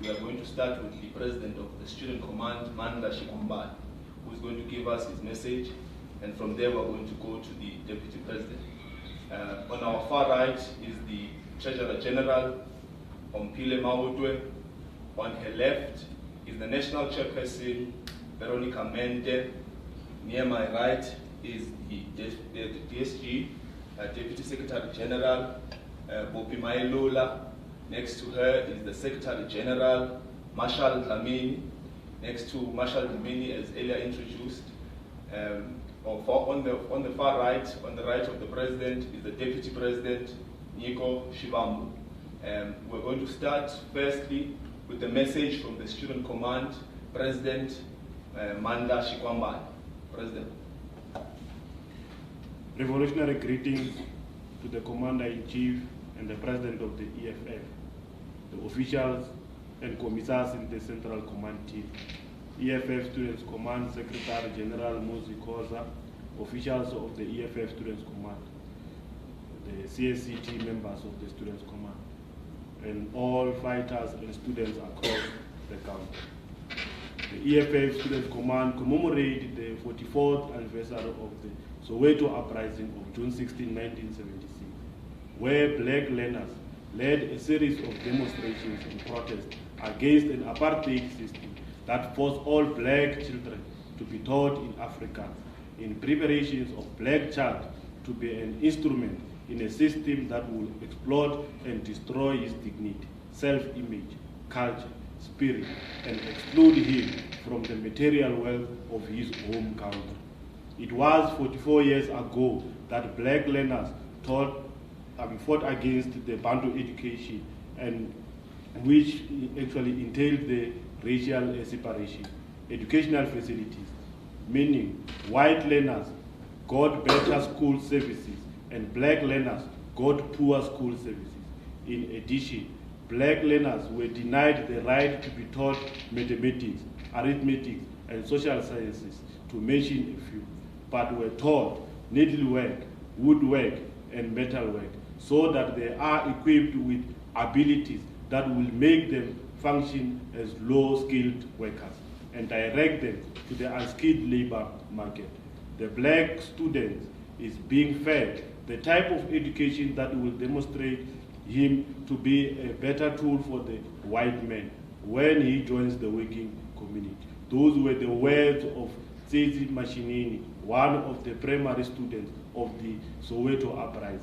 we are going to start with the President of the Student Command, Manda Shikwambala, who is going to give us his message, and from there we're going to go to the Deputy President. On our far right is the Treasurer General, Ompile Mautwe. On her left is the National Chairperson, Veronica Mente. Near my right is the DSG, Deputy Secretary General, Bopi Mailola. Next to her is the Secretary General, Marshal Dlamini. Next to Marshal Dlamini, as earlier introduced. On the far right, on the right of the President, is the Deputy President, Nico Shibambu. We're going to start firstly with the message from the Student Command, President Manda Shikwambala. President. Revolutionary greetings to the Commander-in-Chief and the President of the EFF, the officials and commissars in the Central Command team, EFF Students Command Secretary General Muzi Koza, officials of the EFF Students Command, the CIC team members of the Students Command, and all fighters and students across the country. The EFF Students Command commemorated the 44th anniversary of the Soweto Uprising of June 16, 1976, where black learners led a series of demonstrations and protests against an apartheid system that forced all black children to be taught in Afrikaans in preparations of black child to be an instrument in a system that will exploit and destroy his dignity, self-image, culture, spirit, and exclude him from the material wealth of his home country. It was 44 years ago that black learners fought against the Bantu education, and which actually entailed the racial separation. Educational facilities, meaning white learners got better school services and black learners got poor school services. In addition, black learners were denied the right to be taught mathematics, arithmetic, and social sciences, to mention a few, but were taught needlework, woodwork, and metalwork, so that they are equipped with abilities that will make them function as low-skilled workers and direct them to the unskilled labor market. The black student is being fed the type of education that will demonstrate him to be a better tool for the white man when he joins the working community. Those were the words of CIC Mashinini, one of the primary students of the Soweto Uprising.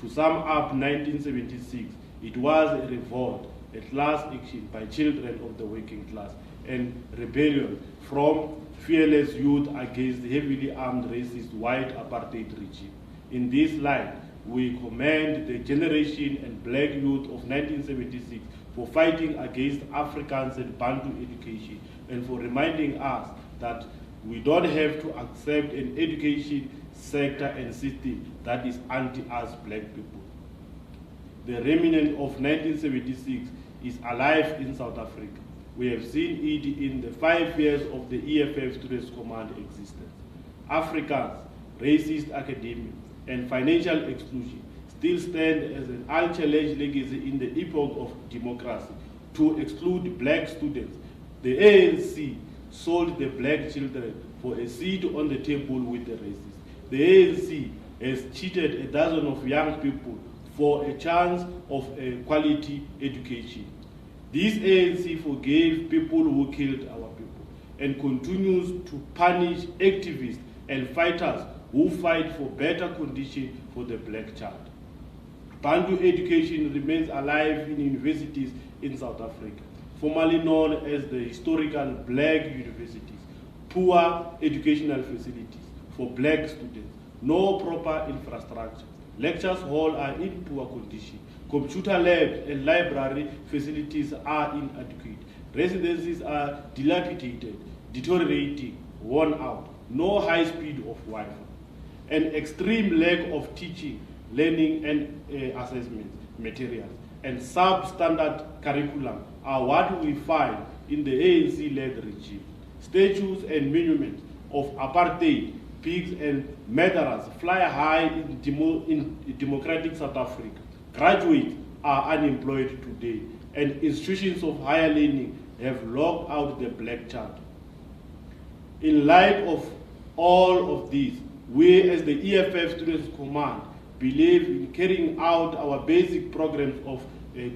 To sum up 1976, it was a revolt, a class action by children of the working class, and rebellion from fearless youth against the heavily armed racist white apartheid regime. In this light, we commend the generation and black youth of 1976 for fighting against Afrikaans and Bantu education, and for reminding us that we don't have to accept an education sector and system that is anti-us black people. The remnant of 1976 is alive in South Africa. We have seen it in the 5 years of the EFF Students Command existence. Afrikaans, racist academia, and financial exclusion still stand as an unchallenged legacy in the epoch of democracy to exclude black students. The ANC sold the black children for a seat on the table with the racists. The ANC has cheated a dozen of young people for a chance of a quality education. This ANC forgave people who killed our people and continues to punish activists and fighters who fight for better conditions for the black child. Bantu education remains alive in universities in South Africa, formerly known as the historical black universities. Poor educational facilities for black students, no proper infrastructure. Lectures halls are in poor condition. Computer labs and library facilities are inadequate. Residences are dilapidated, deteriorating, worn out. No high speed of Wi-Fi. An extreme lack of teaching, learning, and assessment materials, and substandard curriculum are what we find in the ANC-led regime. Statues and monuments of apartheid, pigs, and murderers fly high in democratic South Africa. Graduates are unemployed today. and institutions of higher learning have locked out the black child. In light of all of this, we as the EFF Students Command believe in carrying out our basic programs of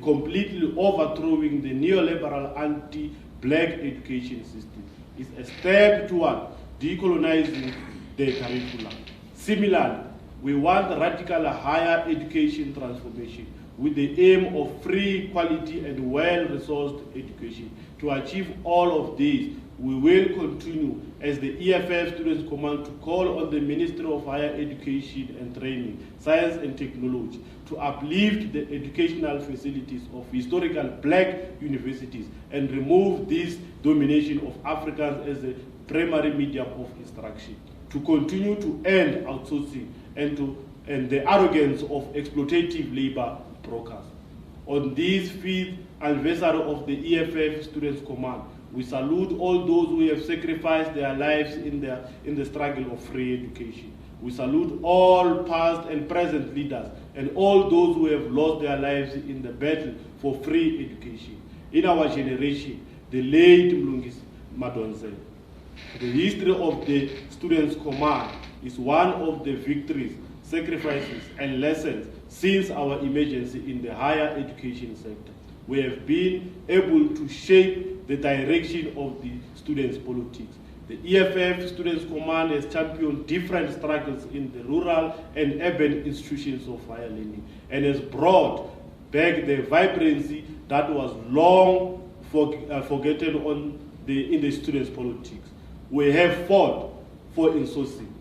completely overthrowing the neoliberal anti-black education system. It's a step toward decolonizing the curriculum. Similarly, we want radical higher education transformation with the aim of free, quality, and well-resourced education. To achieve all of this, we will continue as the EFF Students Command to call on the Ministry of Higher Education and Training, Science and Technology to uplift the educational facilities of historical black universities and remove this domination of Africans as a primary medium of instruction, to continue to end outsourcing and the arrogance of exploitative labor brokers. On this 5th anniversary of the EFF Students Command, we salute all those who have sacrificed their lives in the struggle of free education. We salute all past and present leaders and all those who have lost their lives in the battle for free education. In our generation, the late Mlungisi Madonsela. The history of the Students' Command is one of the victories, sacrifices, and lessons since our emergence in the higher education sector. We have been able to shape the direction of the students' politics. The EFF Students' Command has championed different struggles in the rural and urban institutions of higher learning and has brought back the vibrancy that was long forgotten in the students' politics. We have fought for insourcing,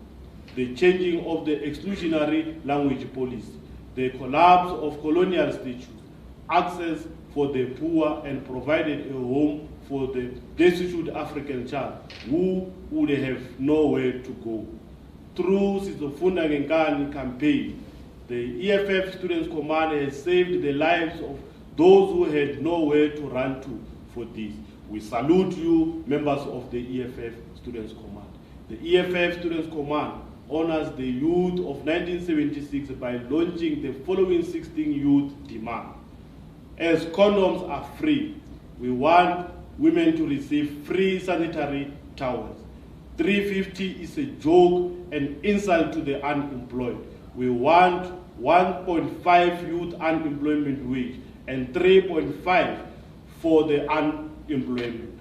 the changing of the exclusionary language policy, the collapse of colonial statutes, access for the poor, and provided a home for the destitute African child who would have nowhere to go. Through Sizofunda Ngenkani campaign, the EFF Students Command has saved the lives of those who had nowhere to run to for this. We salute you, members of the EFF Students Command. The EFF Students Command honors the youth of 1976 by launching the following 16 youth demands. As condoms are free, we want women to receive free sanitary towels. 350 is a joke and insult to the unemployed. We want 1.5 youth unemployment wage and 3.5 for the unemployment.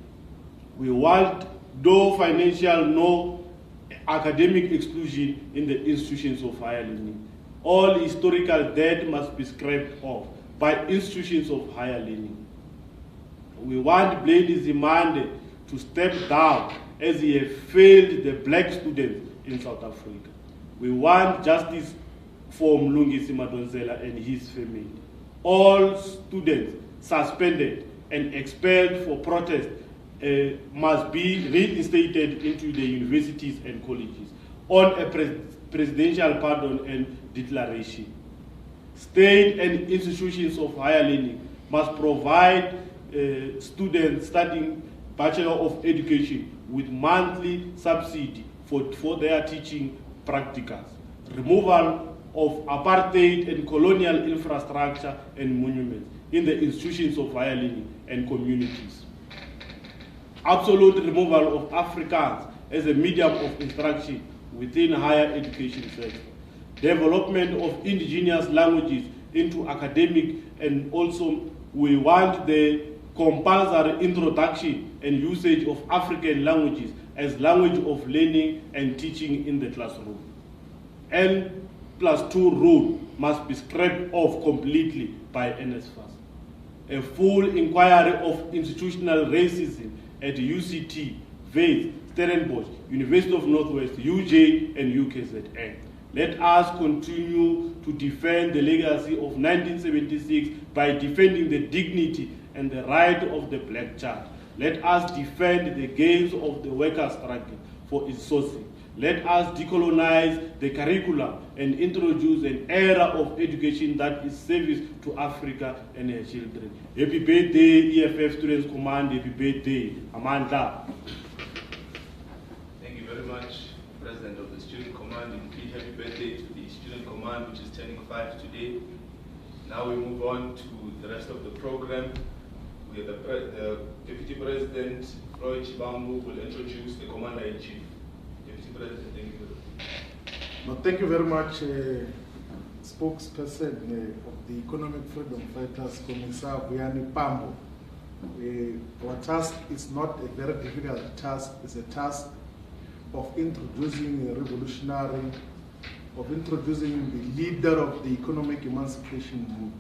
We want no financial, no academic exclusion in the institutions of higher learning. All historical debt must be scraped off by institutions of higher learning. We want Blade Zimande to step down as he has failed the black students in South Africa. We want justice for Mlungisi Madonsela and his family. All students suspended and expelled for protest must be reinstated into the universities and colleges on a presidential pardon and declaration. State and institutions of higher learning must provide students studying Bachelor of Education with monthly subsidy for their teaching practicals. Removal of apartheid and colonial infrastructure and monuments in the institutions of higher learning and communities. Absolute removal of Afrikaans as a medium of instruction within higher education sector. Development of indigenous languages into academic, and also we want the compulsory introduction and usage of African languages as language of learning and teaching in the classroom. N+2 rule must be scrapped off completely by NSFAS. A full inquiry of institutional racism at UCT, Wits, Stellenbosch, University of Northwest, UJ, and UKZN. Let us continue to defend the legacy of 1976 by defending the dignity and the right of the black child. Let us defend the gains of the workers' struggle for its sourcing. Let us decolonize the curriculum and introduce an era of education that is service to Africa and her children. Happy birthday, EFF Students Command. Happy birthday, Amanda. Thank you very much, President of the Student Command. Indeed, happy birthday to the Student Command, which is turning 5 today. Now we move on to the rest of the program. the Deputy President, Roy Chibambu, will introduce the Commander-in-Chief. Deputy President, thank you. No, thank you very much, spokesperson of the Economic Freedom Fighters, Commissar Vuyani Pambo. Our task is not a very difficult task. It's a task of introducing a revolutionary, of introducing the leader of the economic emancipation movement,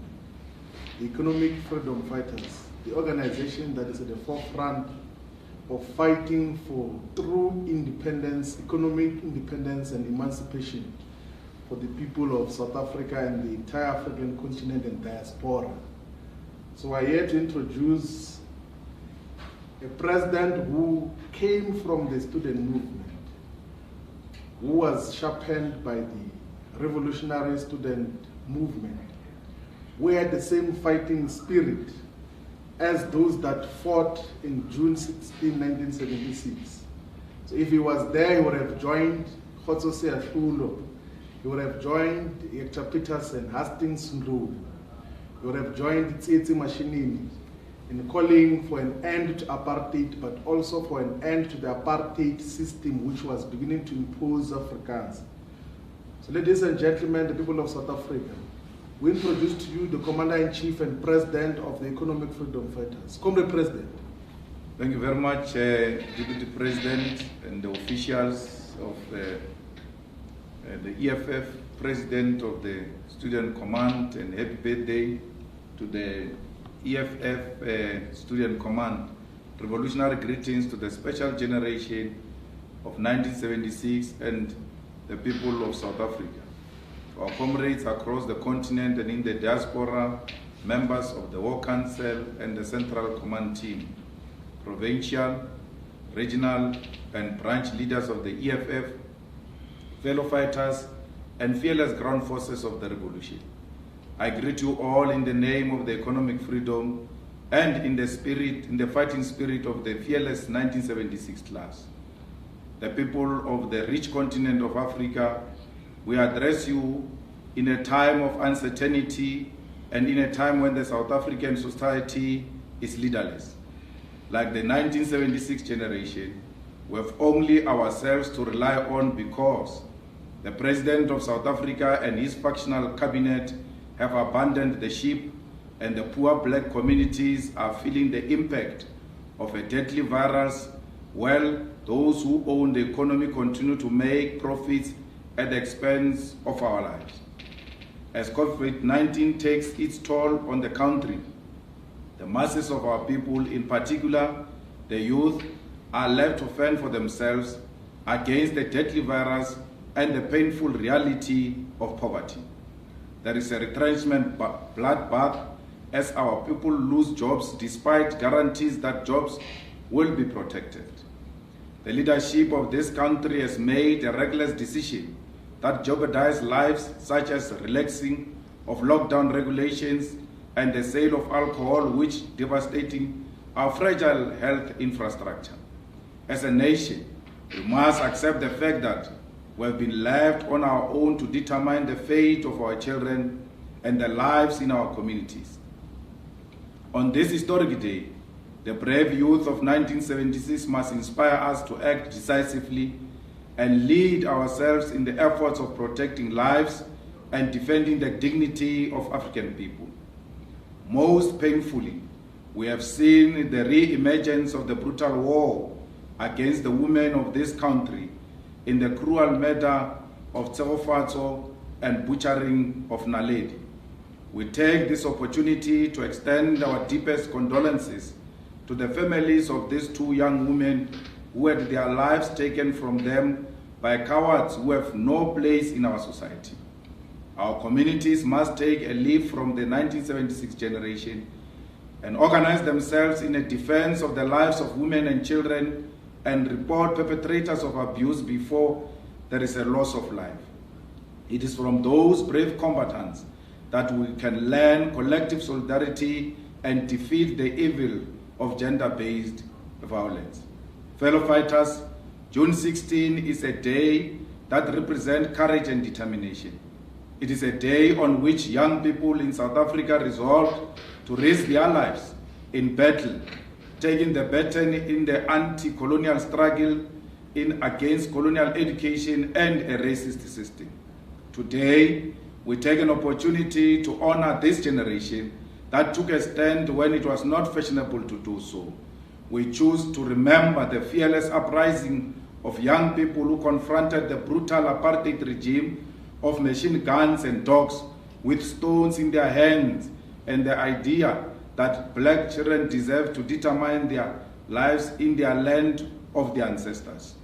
the Economic Freedom Fighters, the organization that is at the forefront of fighting for true independence, economic independence and emancipation for the people of South Africa and the entire African continent and diaspora. So I here to introduce a president who came from the student movement, who was sharpened by the revolutionary student movement, who had the same fighting spirit as those that fought in June 16, 1976. So if he was there, he would have joined Khotsose Athulo, he would have joined Hector Peterson, Hastings Ndlovu, he would have joined CIC Mashinini in calling for an end to apartheid, but also for an end to the apartheid system which was beginning to impose Africans. So ladies and gentlemen, the people of South Africa, we introduce to you the Commander-in-Chief and President of the Economic Freedom Fighters. Comrade President. Thank you very much, Deputy President and the officials of the EFF, President of the Student Command, and happy birthday to the EFF Student Command. Revolutionary greetings to the special generation of 1976 and the people of South Africa. Our comrades across the continent and in the diaspora, members of the War Council and the Central Command Team, provincial, regional, and branch leaders of the EFF, fellow fighters, and fearless ground forces of the revolution. I greet you all in the name of the economic freedom and in the fighting spirit of the fearless 1976 class. The people of the rich continent of Africa, we address you in a time of uncertainty and in a time when the South African society is leaderless. Like the 1976 generation, we have only ourselves to rely on because the President of South Africa and his factional cabinet have abandoned the ship and the poor black communities are feeling the impact of a deadly virus, while those who own the economy continue to make profits at the expense of our lives. As COVID-19 takes its toll on the country, the masses of our people, in particular the youth, are left to fend for themselves against the deadly virus and the painful reality of poverty. There is a retrenchment bloodbath as our people lose jobs despite guarantees that jobs will be protected. The leadership of this country has made a reckless decision that jeopardize lives, such as relaxing of lockdown regulations and the sale of alcohol, which devastating our fragile health infrastructure. As a nation, we must accept the fact that we have been left on our own to determine the fate of our children and the lives in our communities. On this historic day, the brave youth of 1976 must inspire us to act decisively and lead ourselves in the efforts of protecting lives and defending the dignity of African people. Most painfully, we have seen the re-emergence of the brutal war against the women of this country in the cruel murder of Tsegofatso and butchering of Naledi. We take this opportunity to extend our deepest condolences to the families of these two young women who had their lives taken from them by cowards who have no place in our society. Our communities must take a leaf from the 1976 generation and organize themselves in a defense of the lives of women and children and report perpetrators of abuse before there is a loss of life. It is from those brave combatants that we can learn collective solidarity and defeat the evil of gender-based violence. Fellow fighters, June 16 is a day that represents courage and determination. It is a day on which young people in South Africa resolved to risk their lives in battle, taking the baton in the anti-colonial struggle against colonial education and a racist system. Today, we take an opportunity to honor this generation that took a stand when it was not fashionable to do so. We choose to remember the fearless uprising of young people who confronted the brutal apartheid regime of machine guns and dogs with stones in their hands, and the idea that black children deserve to determine their lives in their land of their ancestors.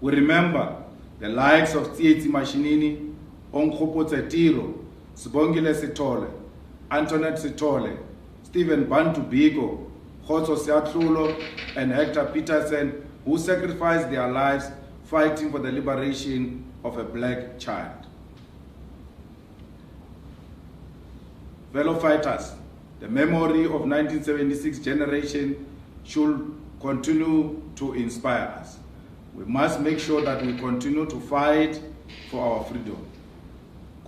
We remember the likes of CIC Mashinini, Onkgopo Tsetiro, Sibongile Sithole, Antoinette Sithole, Stephen Bantu Biko, Khotso Siatlulo, and Hector Peterson, who sacrificed their lives fighting for the liberation of a black child. Fellow fighters, the memory of 1976 generation should continue to inspire us. We must make sure that we continue to fight for our freedom.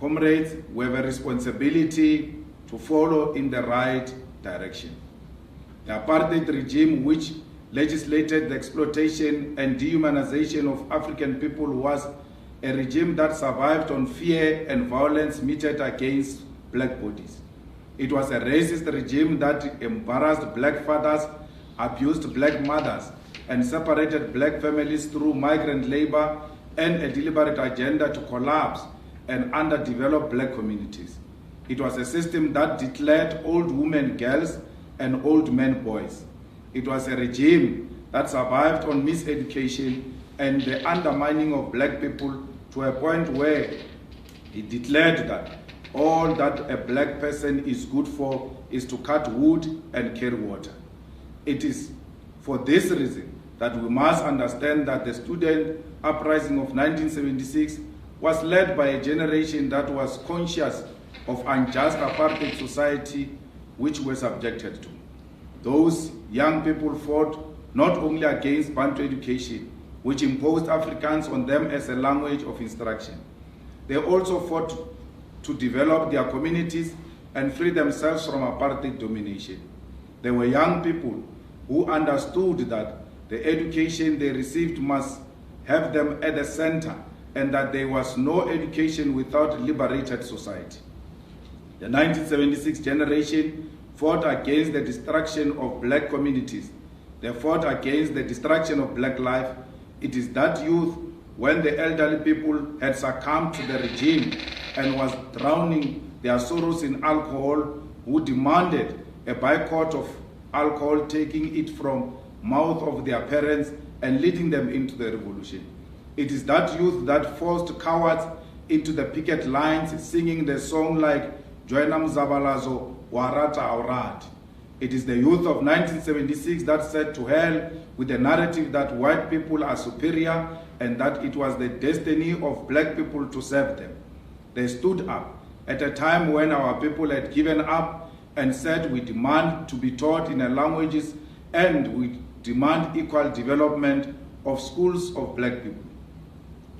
Comrades, we have a responsibility to follow in the right direction. The apartheid regime, which legislated the exploitation and dehumanization of African people, was a regime that survived on fear and violence meted against black bodies. It was a racist regime that embarrassed black fathers, abused black mothers, and separated black families through migrant labor and a deliberate agenda to collapse and underdevelop black communities. It was a system that declared old women girls and old men boys. It was a regime that survived on miseducation and the undermining of black people to a point where it declared that all that a black person is good for is to cut wood and carry water. It is for this reason that we must understand that the student uprising of 1976 was led by a generation that was conscious of unjust apartheid society which were subjected to. Those young people fought not only against Bantu education, which imposed Afrikaans on them as a language of instruction. They also fought to develop their communities and free themselves from apartheid domination. They were young people who understood that the education they received must have them at the center, and that there was no education without liberated society. The 1976 generation fought against the destruction of black communities. They fought against the destruction of black life. It is that youth, when the elderly people had succumbed to the regime and was drowning their sorrows in alcohol, who demanded a boycott of alcohol, taking it from mouth of their parents and leading them into the revolution. It is that youth that forced cowards into the picket lines, singing the song like Joina Mzabalazo, Warata Aurat. It is the youth of 1976 that said to hell with the narrative that white people are superior and that it was the destiny of black people to serve them. They stood up at a time when our people had given up and said, we demand to be taught in our languages and we demand equal development of schools of black people.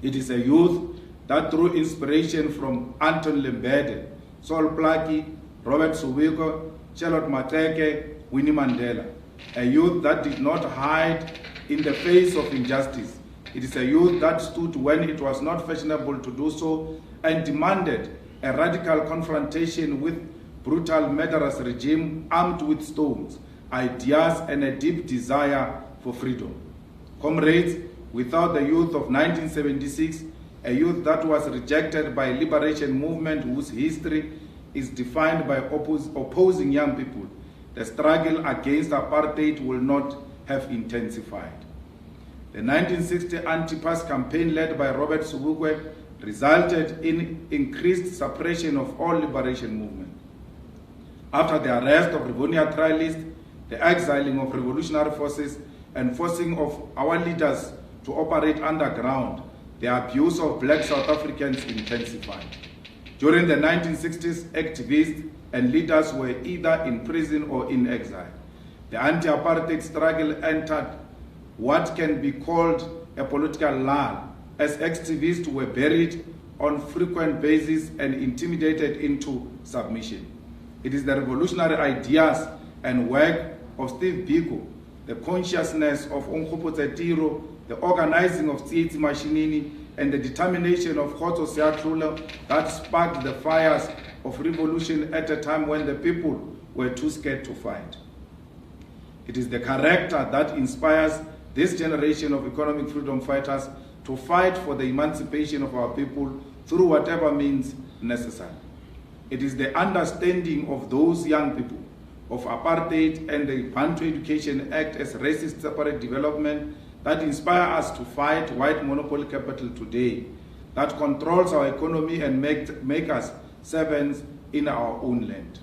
It is a youth that drew inspiration from Anton Lembede, Sol Plaatje, Robert Sobukwe, Charlotte Maxeke, Winnie Mandela. A youth that did not hide in the face of injustice. It is a youth that stood when it was not fashionable to do so and demanded a radical confrontation with brutal murderous regime armed with stones, ideas, and a deep desire for freedom. Comrades, without the youth of 1976, a youth that was rejected by a liberation movement whose history is defined by opposing young people, the struggle against apartheid will not have intensified. The 1960 anti-pass campaign led by Robert Sobukwe resulted in increased suppression of all liberation movement. After the arrest of Rivonia trialists, the exiling of revolutionary forces, and forcing of our leaders to operate underground, the abuse of black South Africans intensified. During the 1960s, activists and leaders were either in prison or in exile. The anti-apartheid struggle entered what can be called a political lull, as activists were buried on frequent basis and intimidated into submission. It is the revolutionary ideas and work of Steve Biko, the consciousness of Onkgopotso Tiro, the organizing of CIC Mashinini, and the determination of Khotso Seatlula that sparked the fires of revolution at a time when the people were too scared to fight. It is the character that inspires this generation of economic freedom fighters to fight for the emancipation of our people through whatever means necessary. It is the understanding of those young people of apartheid and the Bantu Education Act as racist separate development that inspire us to fight white monopoly capital today, that controls our economy and make us servants in our own land.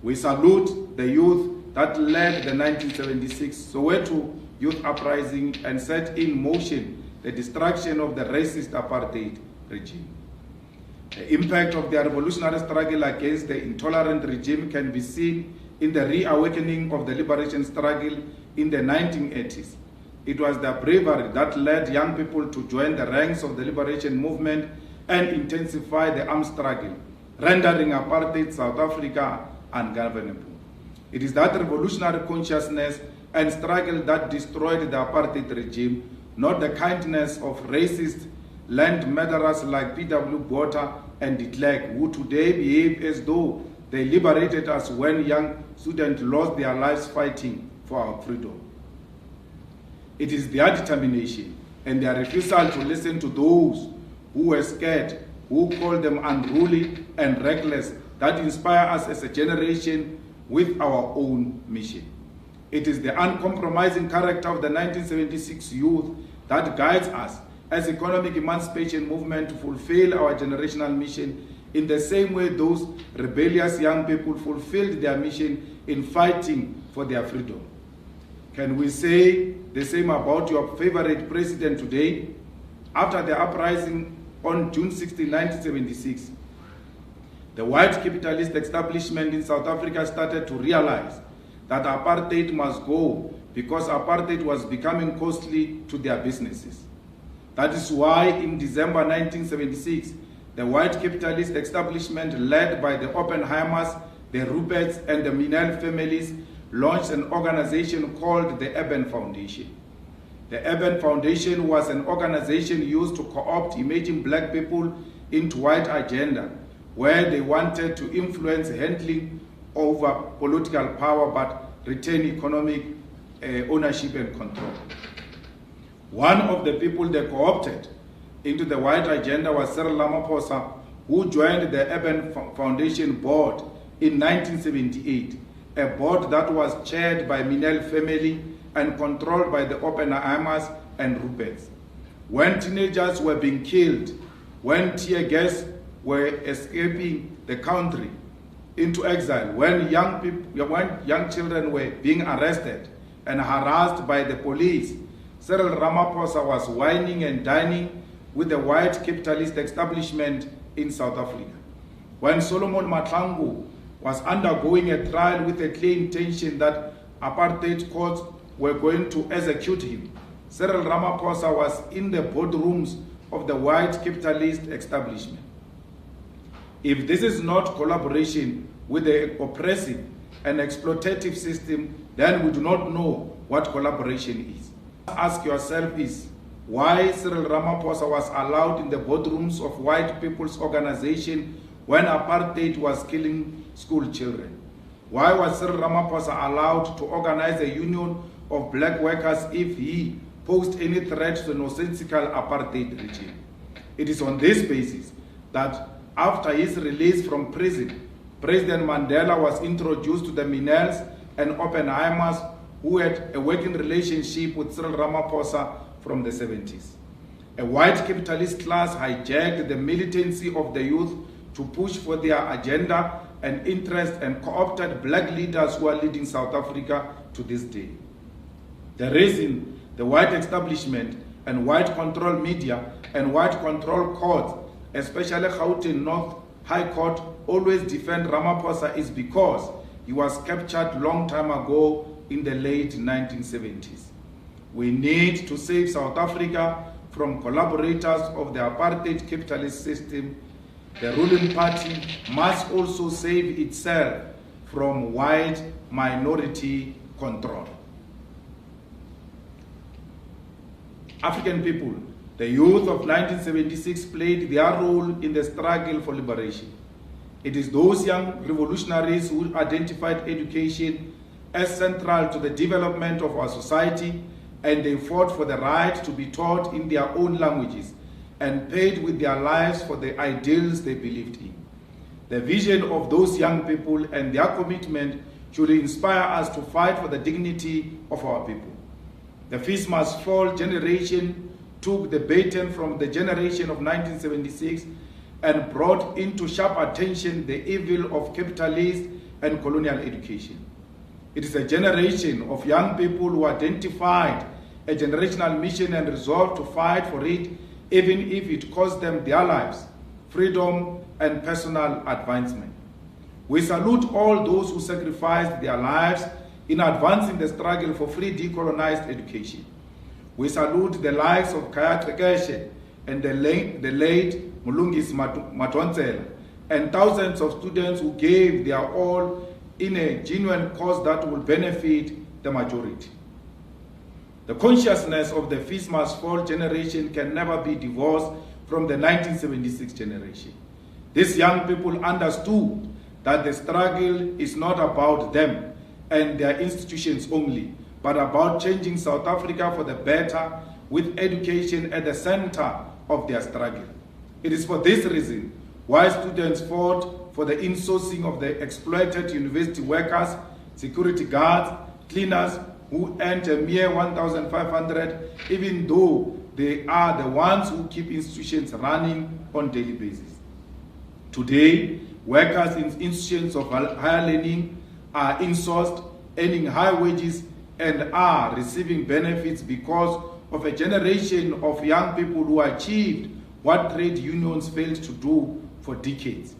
We salute the youth that led the 1976 Soweto Youth Uprising and set in motion the destruction of the racist apartheid regime. The impact of the revolutionary struggle against the intolerant regime can be seen in the reawakening of the liberation struggle in the 1980s. It was the bravery that led young people to join the ranks of the liberation movement and intensify the armed struggle, rendering apartheid South Africa ungovernable. It is that revolutionary consciousness and struggle that destroyed the apartheid regime, not the kindness of racist land murderers like P.W. Botha and de Klerk, who today behave as though they liberated us when young students lost their lives fighting for our freedom. It is their determination and their refusal to listen to those who were scared, who called them unruly and reckless, that inspire us as a generation with our own mission. It is the uncompromising character of the 1976 youth that guides us as economic emancipation movement to fulfill our generational mission in the same way those rebellious young people fulfilled their mission in fighting for their freedom. Can we say the same about your favorite president today? After the uprising on June 16, 1976, the white capitalist establishment in South Africa started to realize that apartheid must go because apartheid was becoming costly to their businesses. That is why in December 1976, the white capitalist establishment led by the Oppenheimers, the Ruperts, and the Minel families launched an organization called the Urban Foundation. The Urban Foundation was an organization used to co-opt emerging black people into white agenda, where they wanted to influence handling over political power but retain economic ownership and control. One of the people they co-opted into the white agenda was Cyril Ramaphosa, who joined the Urban Foundation board in 1978, a board that was chaired by Minel family and controlled by the Oppenheimers and Ruperts. When teenagers were being killed, when tear gas were escaping the country into exile, when young children were being arrested and harassed by the police, Cyril Ramaphosa was whining and dining with the white capitalist establishment in South Africa. When Solomon Mahlangu was undergoing a trial with a clear intention that apartheid courts were going to execute him, Cyril Ramaphosa was in the boardrooms of the white capitalist establishment. If this is not collaboration with the oppressive and exploitative system, then we do not know what collaboration is. Ask yourself is why Cyril Ramaphosa was allowed in the boardrooms of white people's organization when apartheid was killing school children. Why was Cyril Ramaphosa allowed to organize a union of black workers if he posed any threat to the nonsensical apartheid regime? It is on this basis that after his release from prison, President Mandela was introduced to the Minels and Oppenheimers, who had a working relationship with Cyril Ramaphosa from the 70s. A white capitalist class hijacked the militancy of the youth to push for their agenda and interest and co-opted black leaders who are leading South Africa to this day. The reason the white establishment and white control media and white control courts, especially Gauteng North High Court, always defend Ramaphosa is because he was captured long time ago in the late 1970s. We need to save South Africa from collaborators of the apartheid capitalist system. The ruling party must also save itself from white minority control. African people, the youth of 1976 played their role in the struggle for liberation. It is those young revolutionaries who identified education as central to the development of our society, and they fought for the right to be taught in their own languages and paid with their lives for the ideals they believed in. The vision of those young people and their commitment should inspire us to fight for the dignity of our people. The Feast Must Fall generation took the baton from the generation of 1976 and brought into sharp attention the evil of capitalist and colonial education. It is a generation of young people who identified a generational mission and resolved to fight for it, even if it cost them their lives, freedom, and personal advancement. We salute all those who sacrificed their lives in advancing the struggle for free decolonized education. We salute the lives of Kaya Trekeshe and the late Mulungis Matonsela and thousands of students who gave their all in a genuine cause that will benefit the majority. The consciousness of the Feast Must Fall generation can never be divorced from the 1976 generation. These young people understood that the struggle is not about them and their institutions only, but about changing South Africa for the better, with education at the center of their struggle. It is for this reason why students fought for the insourcing of the exploited university workers, security guards, cleaners who earned a mere 1,500, even though they are the ones who keep institutions running on a daily basis. Today, workers in institutions of higher learning are insourced, earning high wages, and are receiving benefits because of a generation of young people who achieved what trade unions failed to do for decades.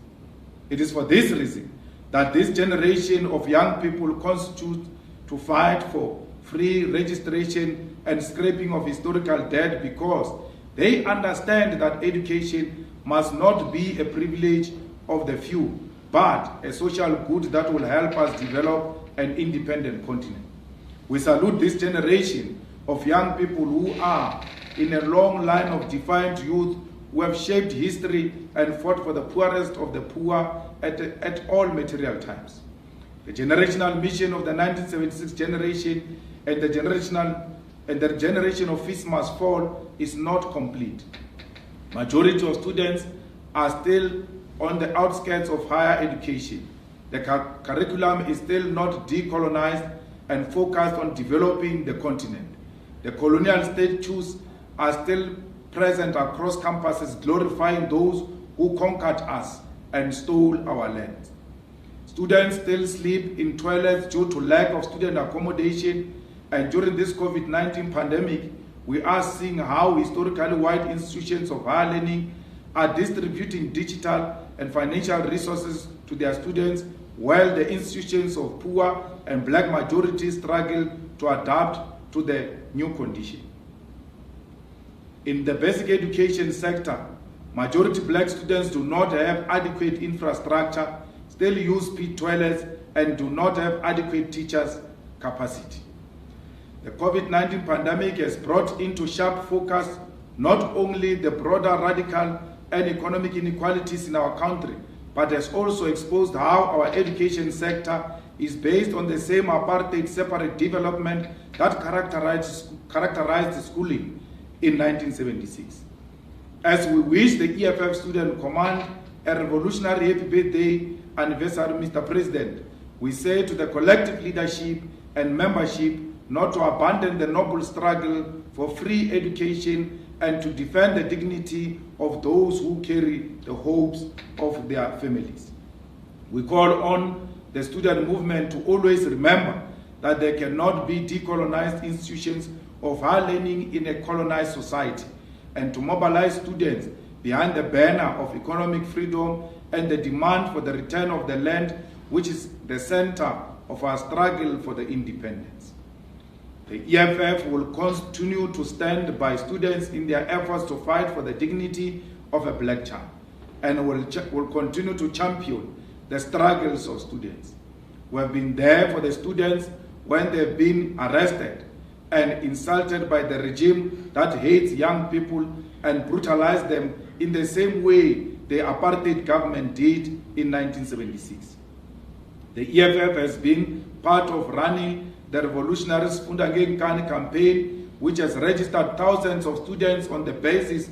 It is for this reason that this generation of young people constitutes to fight for free registration and scraping of historical debt, because they understand that education must not be a privilege of the few, but a social good that will help us develop an independent continent. We salute this generation of young people who are in a long line of defiant youth who have shaped history and fought for the poorest of the poor at all material times. The generational mission of the 1976 generation and the generation of Feast Must Fall is not complete. Majority of students are still on the outskirts of higher education. The curriculum is still not decolonized and focused on developing the continent. The colonial statues are still present across campuses, glorifying those who conquered us and stole our land. Students still sleep in toilets due to lack of student accommodation, and during this COVID-19 pandemic, we are seeing how historically white institutions of higher learning are distributing digital and financial resources to their students, while the institutions of poor and black majorities struggle to adapt to the new condition. In the basic education sector, majority black students do not have adequate infrastructure, still use pit toilets, and do not have adequate teachers' capacity. The COVID-19 pandemic has brought into sharp focus not only the broader radical and economic inequalities in our country, but has also exposed how our education sector is based on the same apartheid separate development that characterized schooling in 1976. As we wish the EFF Student Command a revolutionary happy birthday anniversary, Mr. President, we say to the collective leadership and membership not to abandon the noble struggle for free education and to defend the dignity of those who carry the hopes of their families. We call on the student movement to always remember that there cannot be decolonized institutions of higher learning in a colonized society, and to mobilize students behind the banner of economic freedom and the demand for the return of the land, which is the center of our struggle for the independence. The EFF will continue to stand by students in their efforts to fight for the dignity of a black child, and will continue to champion the struggles of students. We have been there for the students when they've been arrested and insulted by the regime that hates young people and brutalized them in the same way the apartheid government did in 1976. The EFF has been part of running the revolutionary Sifunda Ngenkani campaign, which has registered thousands of students on the basis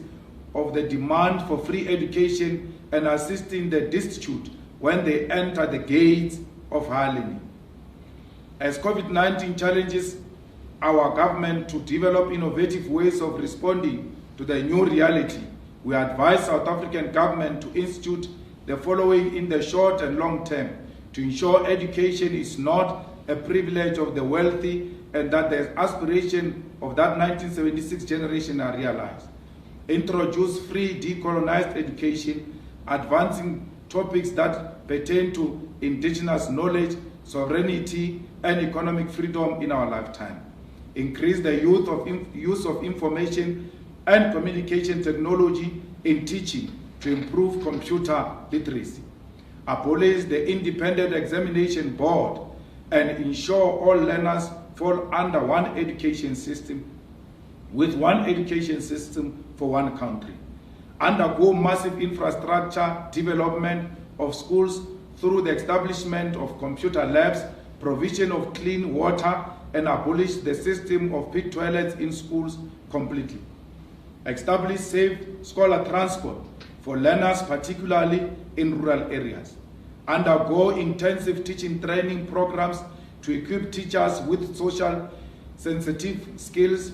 of the demand for free education and assisting the destitute when they enter the gates of higher learning. As COVID-19 challenges our government to develop innovative ways of responding to the new reality, we advise South African government to institute the following in the short and long term to ensure education is not a privilege of the wealthy and that the aspiration of that 1976 generation are realized. Introduce free decolonized education, advancing topics that pertain to indigenous knowledge, sovereignty, and economic freedom in our lifetime. Increase the use of information and communication technology in teaching to improve computer literacy. Abolish the independent examination board and ensure all learners fall under one education system with one education system for one country. Undergo massive infrastructure development of schools through the establishment of computer labs, provision of clean water, and abolish the system of pit toilets in schools completely. Establish safe scholar transport for learners, particularly in rural areas. Undergo intensive teaching training programs to equip teachers with social sensitive skills,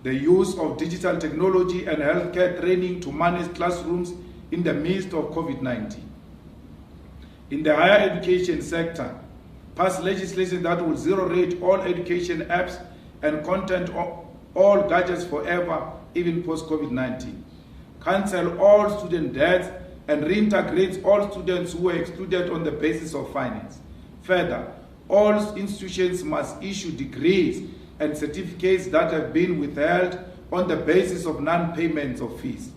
the use of digital technology and healthcare training to manage classrooms in the midst of COVID-19. In the higher education sector, pass legislation that will zero-rate all education apps and content on all gadgets forever, even post-COVID-19. Cancel all student debts and reintegrate all students who were excluded on the basis of finance. Further, all institutions must issue degrees and certificates that have been withheld on the basis of non-payments of fees.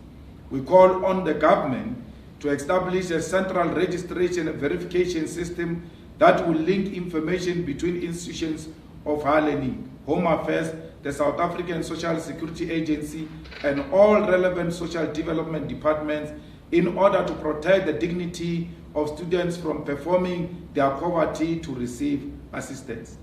We call on the government to establish a central registration and verification system that will link information between institutions of higher learning, Home Affairs, the South African Social Security Agency, and all relevant social development departments in order to protect the dignity of students from performing their poverty to receive assistance.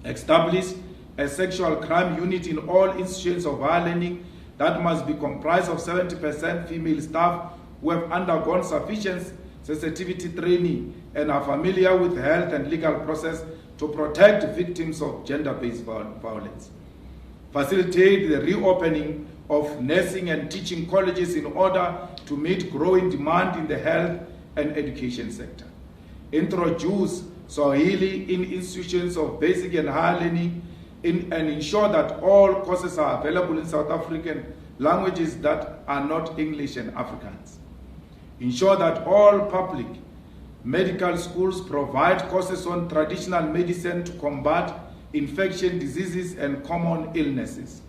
Establish a sexual crime unit in all institutions of higher learning that must be comprised of 70% female staff who have undergone sufficient sensitivity training and are familiar with health and legal process to protect victims of gender-based violence. Facilitate the reopening of nursing and teaching colleges in order to meet growing demand in the health and education sector. Introduce Swahili in institutions of basic and higher learning and ensure that all courses are available in South African languages that are not English and Afrikaans. Ensure that all public medical schools provide courses on traditional medicine to combat infection diseases and common illnesses.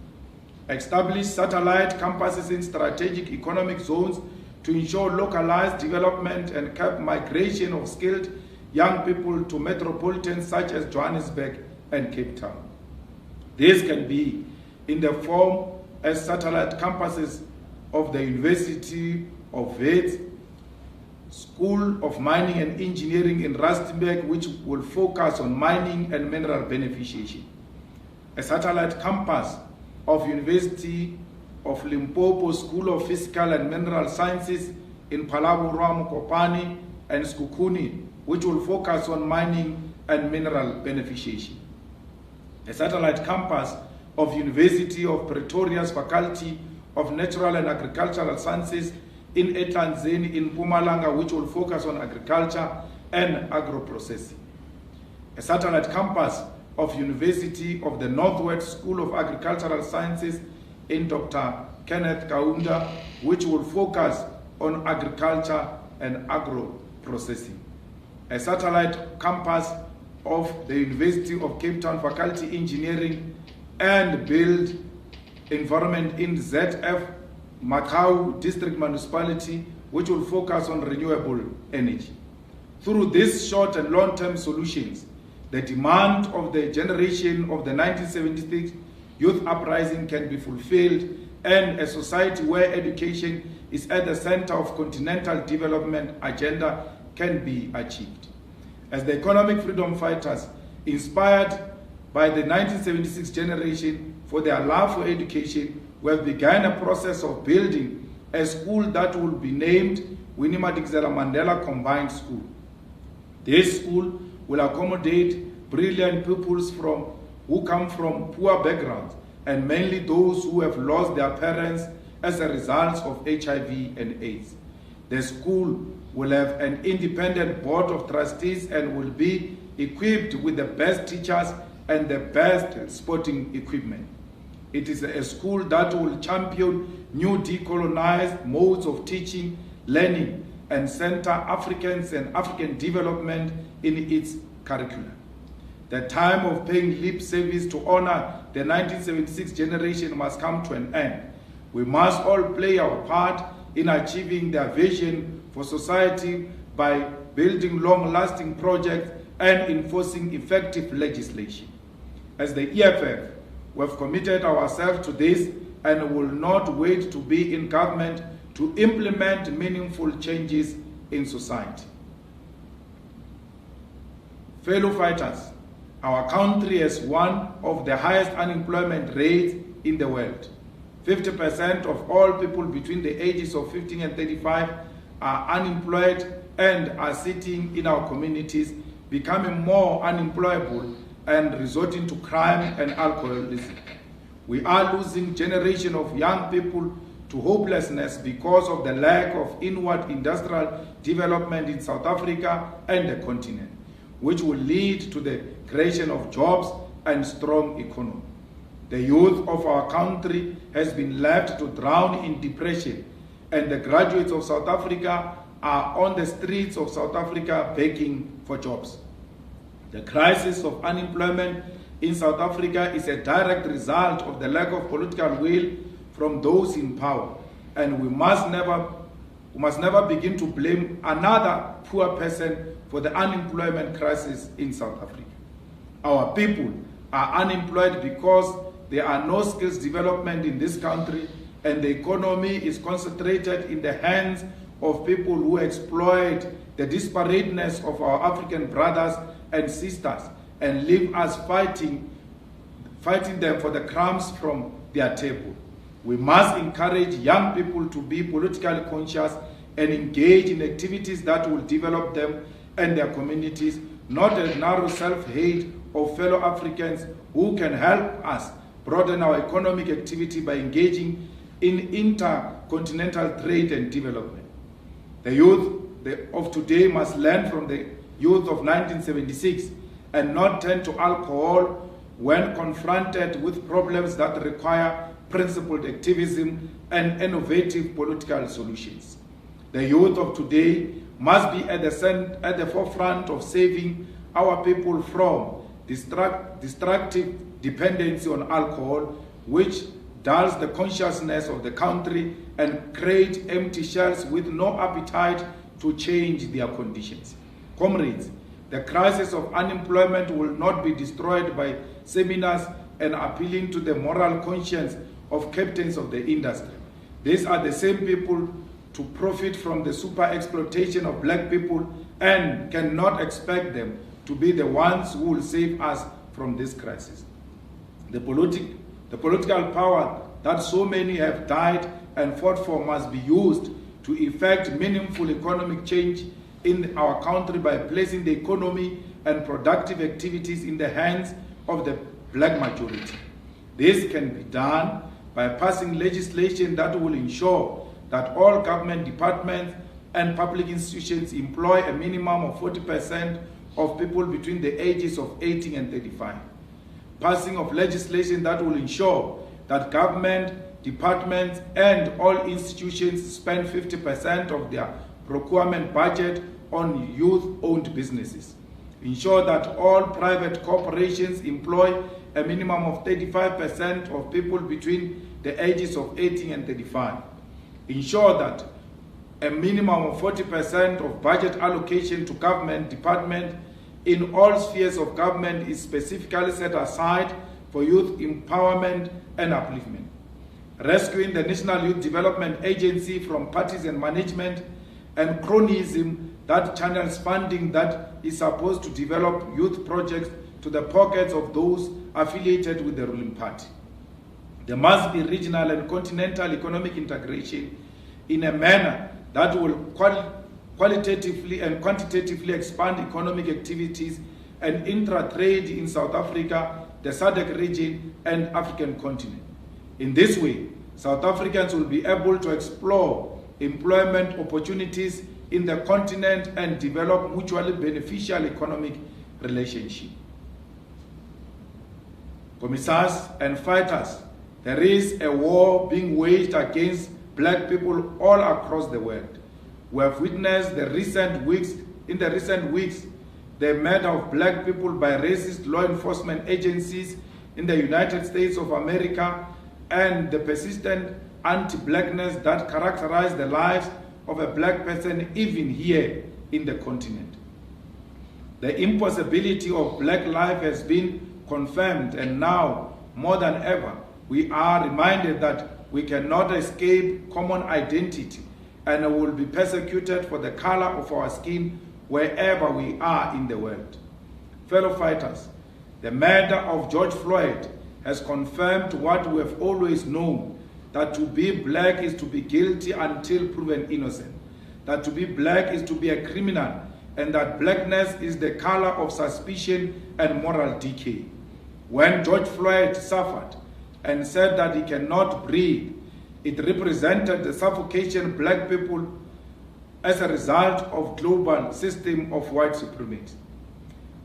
Establish satellite campuses in strategic economic zones to ensure localized development and cap migration of skilled young people to metropolitans such as Johannesburg and Cape Town. This can be in the form as satellite campuses of the University of Wits, School of Mining and Engineering in Rustenburg, which will focus on mining and mineral beneficiation. A satellite campus of University of Limpopo School of Physical and Mineral Sciences in Phalaborwa, Mokopane, and Sekhukhune, which will focus on mining and mineral beneficiation. A satellite campus of University of Pretoria's Faculty of Natural and Agricultural Sciences in Etlanzeni in Mpumalanga, which will focus on agriculture and agro-processing. A satellite campus of University of the Northwest School of Agricultural Sciences in Dr. Kenneth Kaunda, which will focus on agriculture and agro-processing. A satellite campus of the University of Cape Town Faculty Engineering and Build Environment in ZF Makau District Municipality, which will focus on renewable energy. Through these short and long-term solutions, the demand of the generation of the 1976 youth uprising can be fulfilled, and a society where education is at the center of continental development agenda can be achieved. As the economic freedom fighters, inspired by the 1976 generation for their love for education, we have begun a process of building a school that will be named Winnie Madikizela Mandela Combined School. This school will accommodate brilliant pupils who come from poor backgrounds, and mainly those who have lost their parents as a result of HIV and AIDS. The school will have an independent board of trustees and will be equipped with the best teachers and the best sporting equipment. It is a school that will champion new decolonized modes of teaching, learning, and center Africans and African development in its curriculum. The time of paying lip service to honor the 1976 generation must come to an end. We must all play our part in achieving their vision for society by building long-lasting projects and enforcing effective legislation. As the EFF, we have committed ourselves to this and will not wait to be in government to implement meaningful changes in society. Fellow fighters, our country has one of the highest unemployment rates in the world. 50% of all people between the ages of 15 and 35 are unemployed and are sitting in our communities, becoming more unemployable and resorting to crime and alcoholism. We are losing a generation of young people to hopelessness because of the lack of inward industrial development in South Africa and the continent, which will lead to the creation of jobs and strong economy. The youth of our country has been left to drown in depression, and the graduates of South Africa are on the streets of South Africa begging for jobs. The crisis of unemployment in South Africa is a direct result of the lack of political will from those in power, and we must never begin to blame another poor person for the unemployment crisis in South Africa. Our people are unemployed because there are no skills development in this country, and the economy is concentrated in the hands of people who exploit the disparateness of our African brothers and sisters and leave us fighting them for the crumbs from their table. We must encourage young people to be politically conscious and engage in activities that will develop them and their communities, not a narrow self-hate of fellow Africans who can help us broaden our economic activity by engaging in intercontinental trade and development. The youth of today must learn from the youth of 1976 and not turn to alcohol when confronted with problems that require principled activism and innovative political solutions. The youth of today must be at the forefront of saving our people from destructive dependency on alcohol, which dulls the consciousness of the country and creates empty shells with no appetite to change their conditions. Comrades, the crisis of unemployment will not be destroyed by seminars and appealing to the moral conscience of captains of the industry. These are the same people to profit from the super exploitation of black people and cannot expect them to be the ones who will save us from this crisis. The political power that so many have died and fought for must be used to effect meaningful economic change in our country by placing the economy and productive activities in the hands of the black majority. This can be done by passing legislation that will ensure that all government departments and public institutions employ a minimum of 40% of people between the ages of 18 and 35. Passing of legislation that will ensure that government departments and all institutions spend 50% of their procurement budget on youth-owned businesses. Ensure that all private corporations employ a minimum of 35% of people between the ages of 18 and 35. Ensure that a minimum of 40% of budget allocation to government department in all spheres of government is specifically set aside for youth empowerment and upliftment. Rescuing the National Youth Development Agency from partisan management and cronyism that channels funding that is supposed to develop youth projects to the pockets of those affiliated with the ruling party. There must be regional and continental economic integration in a manner that will qualitatively and quantitatively expand economic activities and intra-trade in South Africa, the SADC region, and African continent. In this way, South Africans will be able to explore employment opportunities in the continent and develop mutually beneficial economic relationships. Commissars and fighters, there is a war being waged against black people all across the world. We have witnessed in the recent weeks, the murder of black people by racist law enforcement agencies in the United States of America and the persistent anti-blackness that characterize the lives of a black person even here in the continent. The impossibility of black life has been confirmed, and now, more than ever, we are reminded that we cannot escape common identity and will be persecuted for the color of our skin wherever we are in the world. Fellow fighters, the murder of George Floyd has confirmed what we have always known, that to be black is to be guilty until proven innocent, that to be black is to be a criminal, and that blackness is the color of suspicion and moral decay. When George Floyd suffered and said that he cannot breathe, it represented the suffocation black people as a result of global system of white supremacy.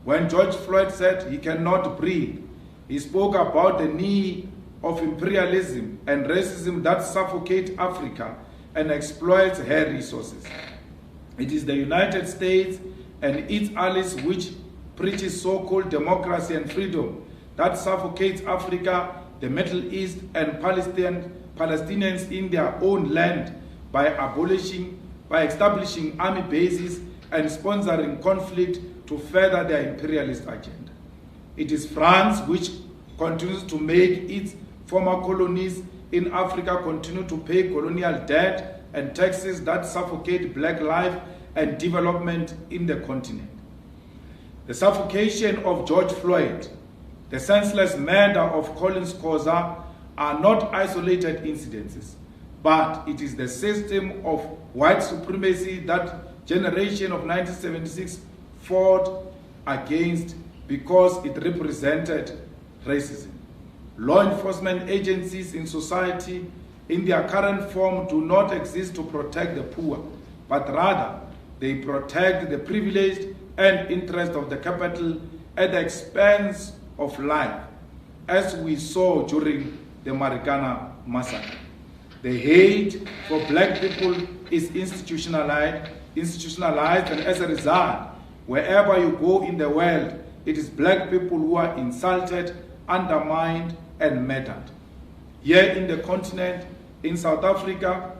When George Floyd said he cannot breathe, he spoke about the need of imperialism and racism that suffocate Africa and exploits her resources. It is the United States and its allies which preaches so-called democracy and freedom that suffocates Africa, the Middle East, and Palestinians in their own land by establishing army bases and sponsoring conflict to further their imperialist agenda. It is France which continues to make its former colonies in Africa continue to pay colonial debt and taxes that suffocate black life and development in the continent. The suffocation of George Floyd, the senseless murder of Collins Khoza are not isolated incidences, but it is the system of white supremacy that generation of 1976 fought against because it represented racism. Law enforcement agencies in society in their current form do not exist to protect the poor, but rather they protect the privileged and interest of the capital at the expense of life, as we saw during the Marikana massacre. The hate for black people is institutionalized, and as a result, wherever you go in the world, it is black people who are insulted, undermined, and murdered. Here in the continent, in South Africa,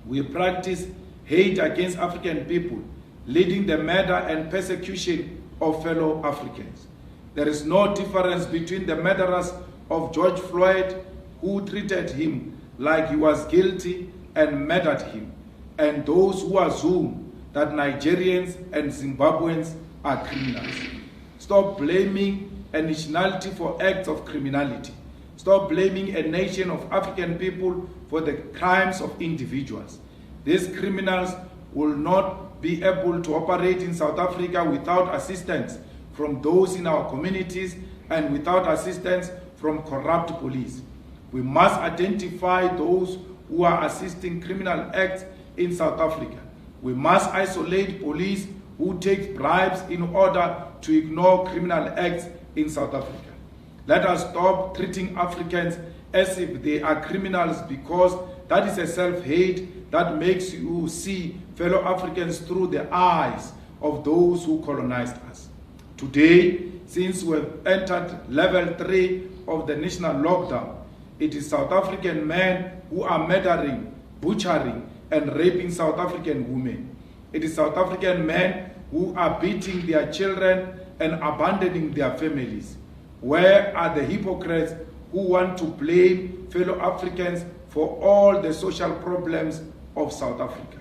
we practice hate against African people, leading the murder and persecution of fellow Africans. There is no difference between the murderers of George Floyd, who treated him like he was guilty and murdered him, and those who assume that Nigerians and Zimbabweans are criminals. Stop blaming a nationality for acts of criminality. Stop blaming a nation of African people for the crimes of individuals. These criminals will not be able to operate in South Africa without assistance from those in our communities and without assistance from corrupt police. We must identify those who are assisting criminal acts in South Africa. We must isolate police who take bribes in order to ignore criminal acts in South Africa. Let us stop treating Africans as if they are criminals, because that is a self-hate that makes you see fellow Africans through the eyes of those who colonized us. Today, since we have entered level 3 of the national lockdown, it is South African men who are murdering, butchering, and raping South African women. It is South African men who are beating their children and abandoning their families. Where are the hypocrites who want to blame fellow Africans for all the social problems of South Africa?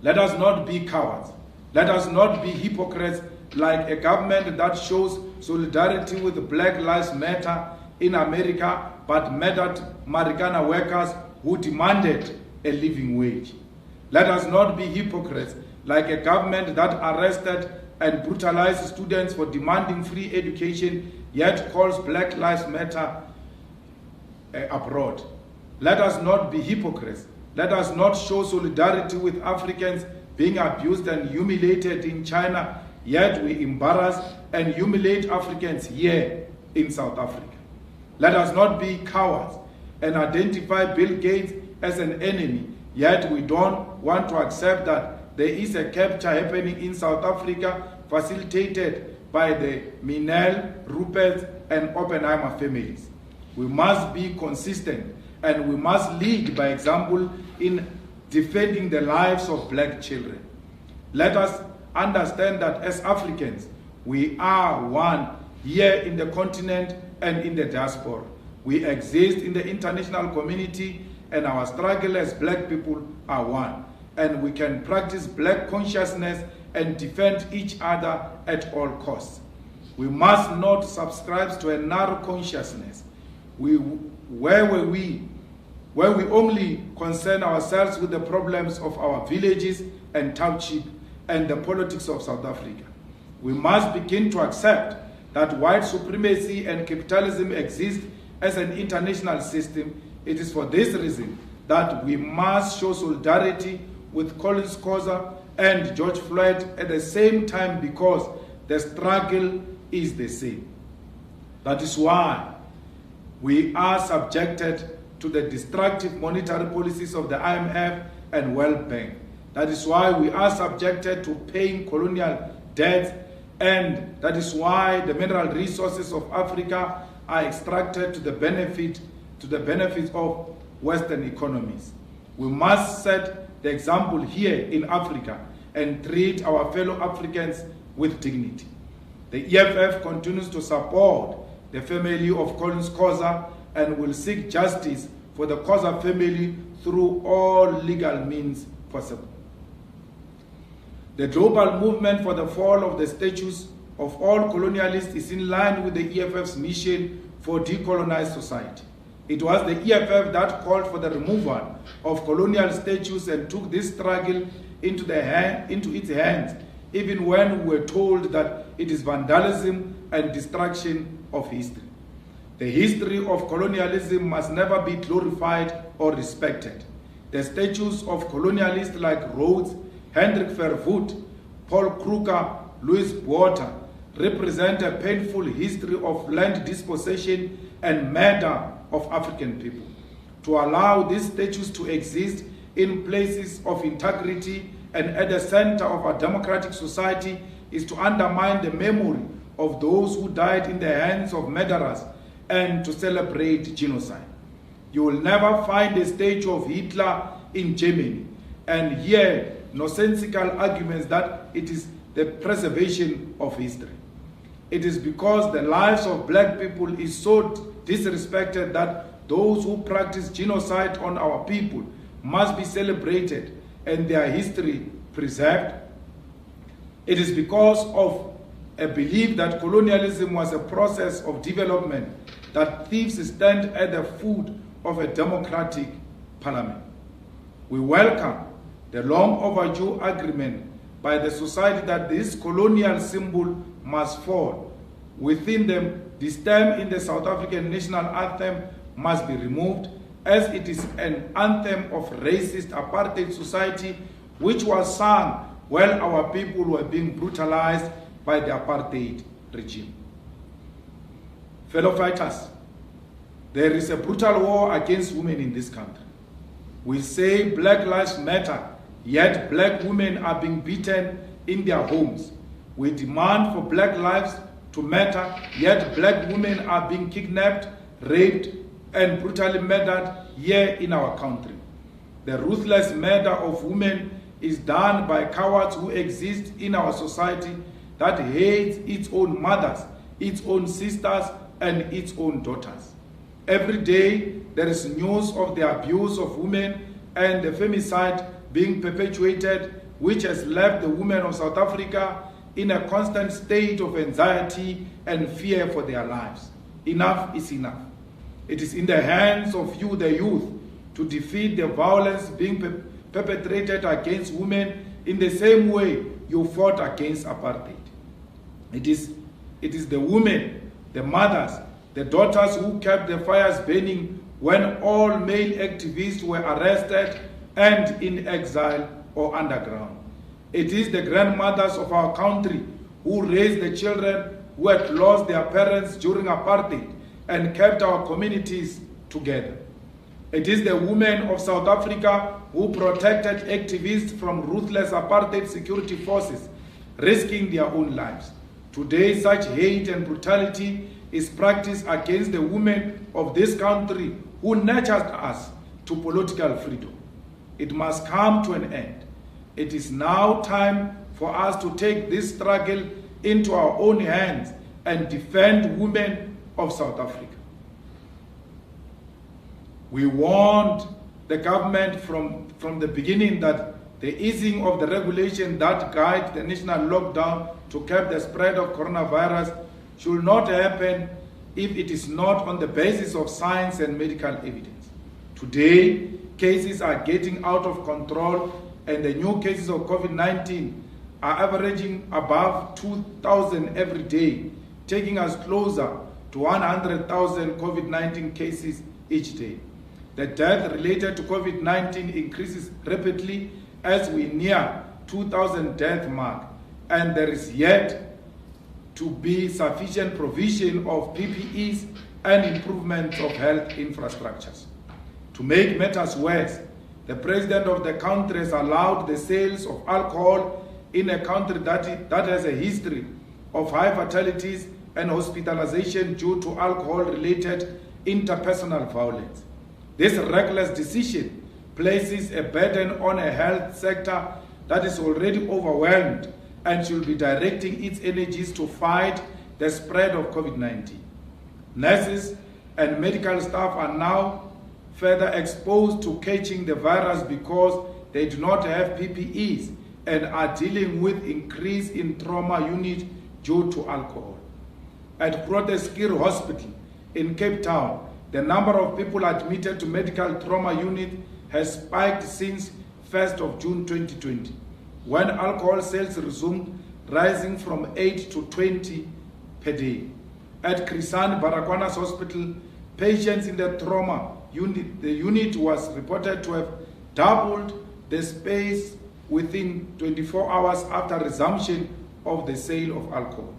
Let us not be cowards. Let us not be hypocrites like a government that shows solidarity with Black Lives Matter in America but murdered Marikana workers who demanded a living wage. Let us not be hypocrites like a government that arrested and brutalized students for demanding free education yet calls Black Lives Matter abroad. Let us not be hypocrites. Let us not show solidarity with Africans being abused and humiliated in China, yet we embarrass and humiliate Africans here in South Africa. Let us not be cowards and identify Bill Gates as an enemy, yet we don't want to accept that there is a capture happening in South Africa facilitated by the Minel, Rupert, and Oppenheimer families. We must be consistent and we must lead by example in defending the lives of black children. Let us understand that as Africans, we are one here in the continent and in the diaspora. We exist in the international community and our struggle as black people are one. And we can practice black consciousness and defend each other at all costs. We must not subscribe to a narrow consciousness where we only concern ourselves with the problems of our villages and township and the politics of South Africa. We must begin to accept that white supremacy and capitalism exist as an international system. It is for this reason that we must show solidarity with Collins Khoza and George Floyd at the same time, because the struggle is the same. That is why we are subjected to the destructive monetary policies of the IMF and World Bank. That is why we are subjected to paying colonial debts, and that is why the mineral resources of Africa are extracted to the benefit of Western economies. We must set the example here in Africa and treat our fellow Africans with dignity. The EFF continues to support the family of Collins Khoza and will seek justice for the Khoza family through all legal means possible. The global movement for the fall of the statues of all colonialists is in line with the EFF's mission for decolonized society. It was the EFF that called for the removal of colonial statues and took this struggle into its hands, even when we were told that it is vandalism and destruction of history. The history of colonialism must never be glorified or respected. The statues of colonialists like Rhodes, Hendrik Verwoerd, Paul Kruger, Louis Botha represent a painful history of land dispossession and murder of African people. To allow these statues to exist in places of integrity and at the center of our democratic society is to undermine the memory of those who died in the hands of murderers and to celebrate genocide. You will never find a statue of Hitler in Germany and hear nonsensical arguments that it is the preservation of history. It is because the lives of black people is so disrespected that those who practice genocide on our people must be celebrated and their history preserved. It is because of a belief that colonialism was a process of development that thieves stand at the foot of a democratic parliament. We welcome the long overdue agreement by the society that this colonial symbol must fall. Within them, the stem in the South African national anthem must be removed, as it is an anthem of racist apartheid society which was sung while our people were being brutalized by the apartheid regime. Fellow fighters, there is a brutal war against women in this country. We say Black Lives Matter, yet black women are being beaten in their homes. We demand for black lives to matter, yet black women are being kidnapped, raped, and brutally murdered here in our country. The ruthless murder of women is done by cowards who exist in our society that hates its own mothers, its own sisters, and its own daughters. Every day there is news of the abuse of women and the femicide being perpetuated, which has left the women of South Africa in a constant state of anxiety and fear for their lives. Enough is enough. It is in the hands of you, the youth, to defeat the violence being perpetrated against women in the same way you fought against apartheid. It is the women, the mothers, the daughters who kept the fires burning when all male activists were arrested and in exile or underground. It is the grandmothers of our country who raised the children who had lost their parents during apartheid and kept our communities together. It is the women of South Africa who protected activists from ruthless apartheid security forces, risking their own lives. Today, such hate and brutality is practiced against the women of this country who nurtured us to political freedom. It must come to an end. It is now time for us to take this struggle into our own hands and defend women of South Africa. We warned the government from the beginning that the easing of the regulation that guide the national lockdown to curb the spread of coronavirus should not happen if it is not on the basis of science and medical evidence. Today, cases are getting out of control and the new cases of COVID-19 are averaging above 2,000 every day, taking us closer to 100,000 COVID-19 cases each day. The death related to COVID-19 increases rapidly as we near 2,000 death mark, and there is yet to be sufficient provision of PPEs and improvement of health infrastructures. To make matters worse, the president of the country has allowed the sales of alcohol in a country that has a history of high fatalities and hospitalization due to alcohol-related interpersonal violence. This reckless decision places a burden on a health sector that is already overwhelmed and should be directing its energies to fight the spread of COVID-19. Nurses and medical staff are now further exposed to catching the virus because they do not have PPEs and are dealing with increase in trauma unit due to alcohol. At Groote Hospital in Cape Town, the number of people admitted to medical trauma unit has spiked since 1st of June 2020, when alcohol sales resumed, rising from 8 to 20 per day. At Chris Hani Baragwanath Hospital, patients in the trauma unit, the unit was reported to have doubled the space within 24 hours after resumption of the sale of alcohol.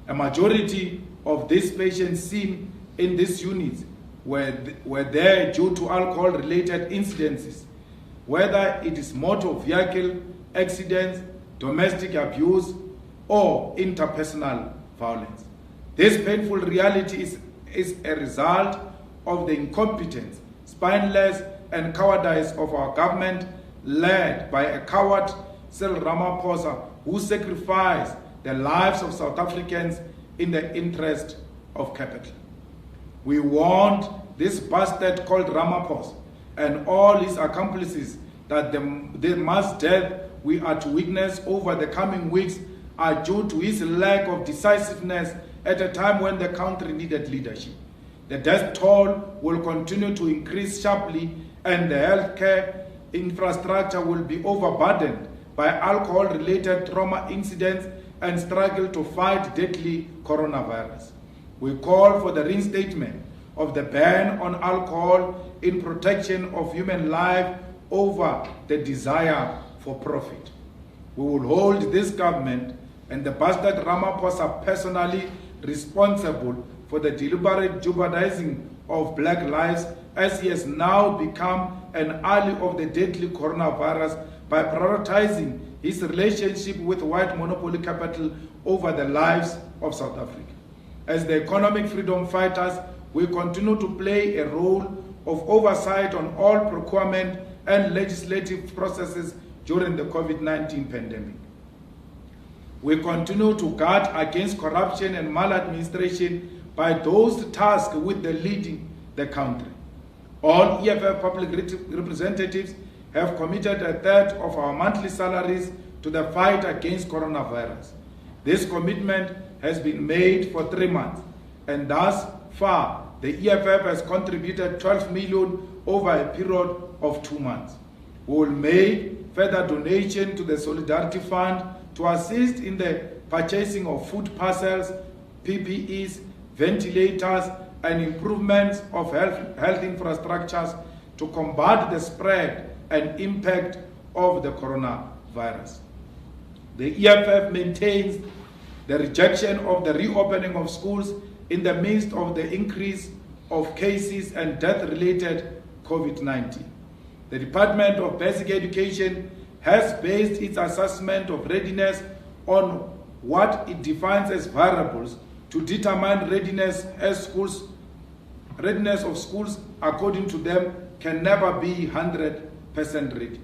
A majority of these patients seen in these units were there due to alcohol-related incidences, whether it is motor vehicle accidents, domestic abuse, or interpersonal violence. This painful reality is a result of the incompetence, spineless, and cowardice of our government, led by a coward, Cyril Ramaphosa, who sacrificed the lives of South Africans in the interest of capital. We warned this bastard called Ramaphosa and all his accomplices that the mass death we are to witness over the coming weeks are due to his lack of decisiveness at a time when the country needed leadership. The death toll will continue to increase sharply and the healthcare infrastructure will be overburdened by alcohol-related trauma incidents and struggle to fight deadly coronavirus. We call for the reinstatement of the ban on alcohol in protection of human life over the desire for profit. We will hold this government and the bastard Ramaphosa personally responsible for the deliberate jeopardizing of black lives, as he has now become an ally of the deadly coronavirus by prioritizing his relationship with white monopoly capital over the lives of South Africa. As the economic freedom fighters, we continue to play a role of oversight on all procurement and legislative processes during the COVID-19 pandemic. We continue to guard against corruption and maladministration by those tasked with leading the country. All EFF public representatives have committed a third of our monthly salaries to the fight against coronavirus. This commitment has been made for 3 months, and thus far, the EFF has contributed 12 million over a period of 2 months. We will make further donation to the Solidarity Fund to assist in the purchasing of food parcels, PPEs, ventilators, and improvements of health infrastructures to combat the spread and impact of the coronavirus. The EFF maintains the rejection of the reopening of schools in the midst of the increase of cases and death-related COVID-19. The Department of Basic Education has based its assessment of readiness on what it defines as variables to determine readiness of schools, according to them, can never be 100% ready.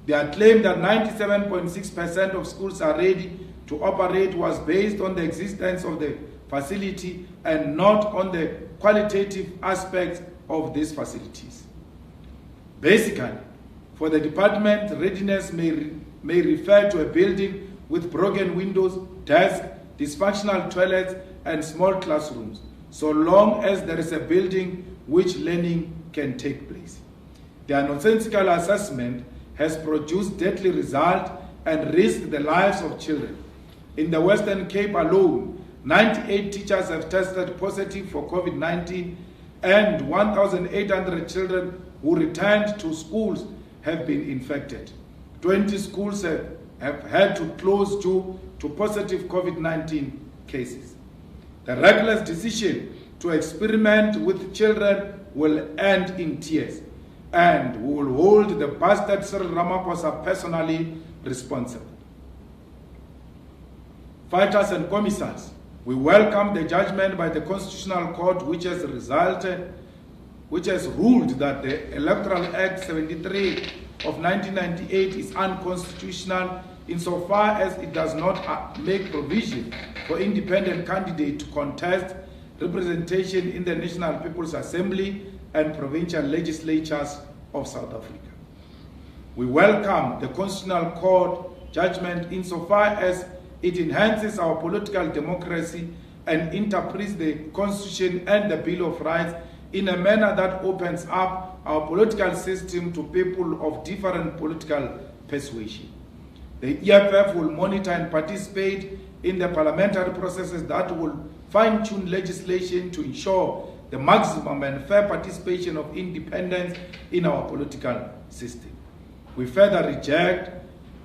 Their claim that 97.6% of schools are ready to operate was based on the existence of the facility and not on the qualitative aspects of these facilities. Basically, for the department, readiness may refer to a building with broken windows, desks, dysfunctional toilets, and small classrooms, so long as there is a building which learning can take place. Their nonsensical assessment has produced deadly results and risked the lives of children. In the Western Cape alone, 98 teachers have tested positive for COVID-19 and 1,800 children who returned to schools have been infected. 20 schools have had to close due to positive COVID-19 cases. The reckless decision to experiment with children will end in tears, and we will hold the bastard Cyril Ramaphosa personally responsible. Fighters and commissars, we welcome the judgment by the Constitutional Court which has ruled that the Electoral Act 73 of 1998 is unconstitutional insofar as it does not make provision for independent candidates to contest representation in the National People's Assembly and provincial legislatures of South Africa. We welcome the Constitutional Court judgment insofar as it enhances our political democracy and interprets the Constitution and the Bill of Rights in a manner that opens up our political system to people of different political persuasion. The EFF will monitor and participate in the parliamentary processes that will fine-tune legislation to ensure the maximum and fair participation of independents in our political system. We further reject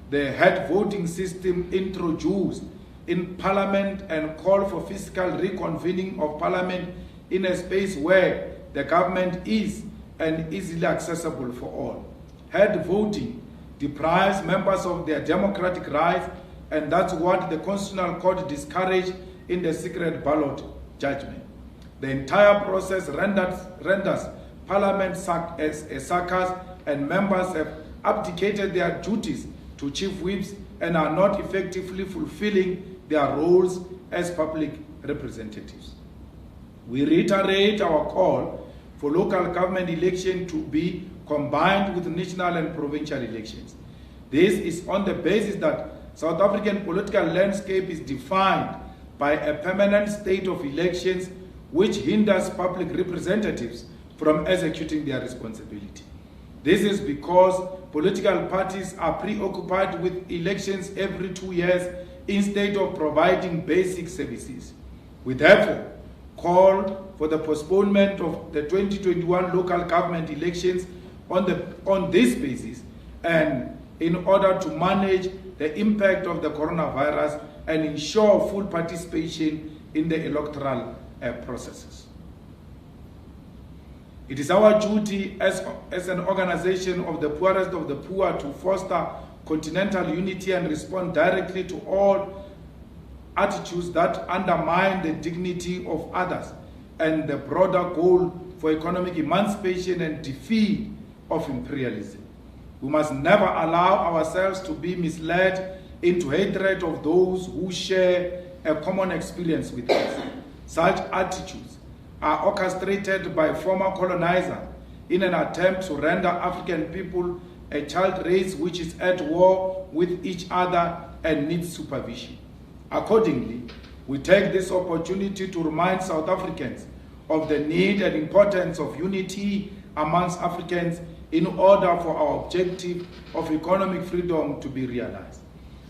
the head voting system introduced in Parliament and call for physical reconvening of Parliament in a space where the government is and easily accessible for all. Head voting deprives members of their democratic rights, and that's what the Constitutional Court discouraged in the secret ballot judgment. The entire process renders Parliament a circus, and members have abdicated their duties to chief whips and are not effectively fulfilling their roles as public representatives. We reiterate our call for local government election to be combined with national and provincial elections. This is on the basis that South African political landscape is defined by a permanent state of elections which hinders public representatives from executing their responsibility. This is because political parties are preoccupied with elections every 2 years instead of providing basic services. We therefore call for the postponement of the 2021 local government elections on this basis, and in order to manage the impact of the coronavirus and ensure full participation in the electoral processes. It is our duty as an organization of the poorest of the poor to foster continental unity and respond directly to all attitudes that undermine the dignity of others and the broader goal for for economic emancipation and defeat of imperialism. We must never allow ourselves to be misled into hatred of those who share a common experience with us. Such attitudes are orchestrated by former colonizers in an attempt to render African people a child race which is at war with each other and needs supervision. Accordingly, we take this opportunity to remind South Africans of the need and importance of unity amongst Africans in order for our objective of economic freedom to be realized.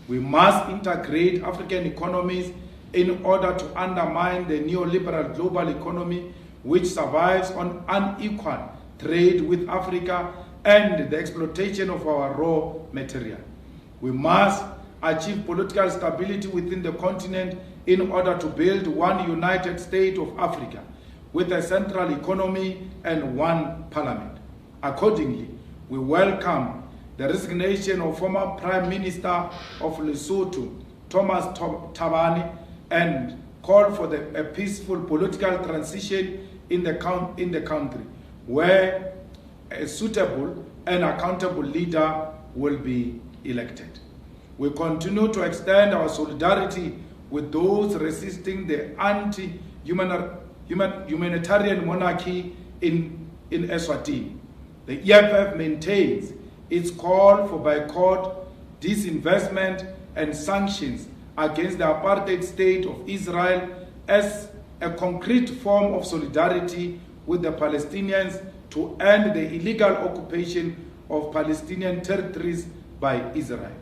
We must integrate African economies in order to undermine the neoliberal global economy which survives on unequal trade with Africa and the exploitation of our raw material. We must achieve political stability within the continent in order to build one united state of Africa with a central economy and one parliament. Accordingly, we welcome the resignation of former Prime Minister of Lesotho, Thomas Thabane, and call for a peaceful political transition in the country, where a suitable and accountable leader will be elected. We continue to extend our solidarity with those resisting the anti-humanitarian monarchy in Eswatini. The EFF maintains its call for boycott, disinvestment, and sanctions against the apartheid state of Israel as a concrete form of solidarity with the Palestinians to end the illegal occupation of Palestinian territories by Israel.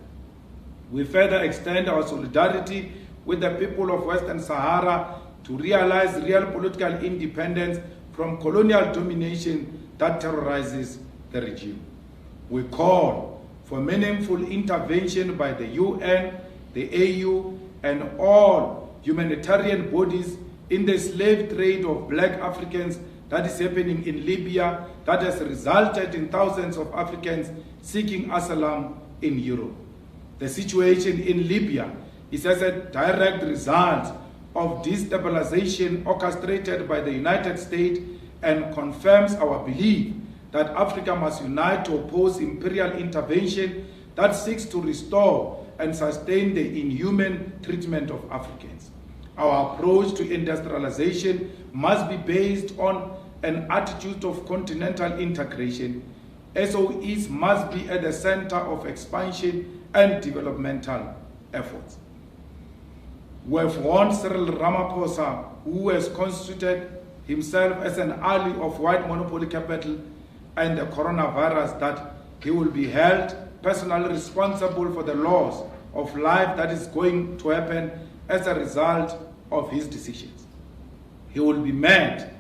We further extend our solidarity with the people of Western Sahara to realize real political independence from colonial domination that terrorizes the regime. We call for meaningful intervention by the UN, the AU, and all humanitarian bodies in the slave trade of black Africans that is happening in Libya, that has resulted in thousands of Africans seeking asylum in Europe. The situation in Libya is as a direct result of destabilization orchestrated by the United States and confirms our belief that Africa must unite to oppose imperial intervention that seeks to restore and sustain the inhuman treatment of Africans. Our approach to industrialization must be based on an attitude of continental integration. SOEs must be at the center of expansion and developmental efforts. We have warned Cyril Ramaphosa, who has constituted himself as an ally of white monopoly capital and the coronavirus, that he will be held personally responsible for the loss of life that is going to happen as a result of his decisions. He will be met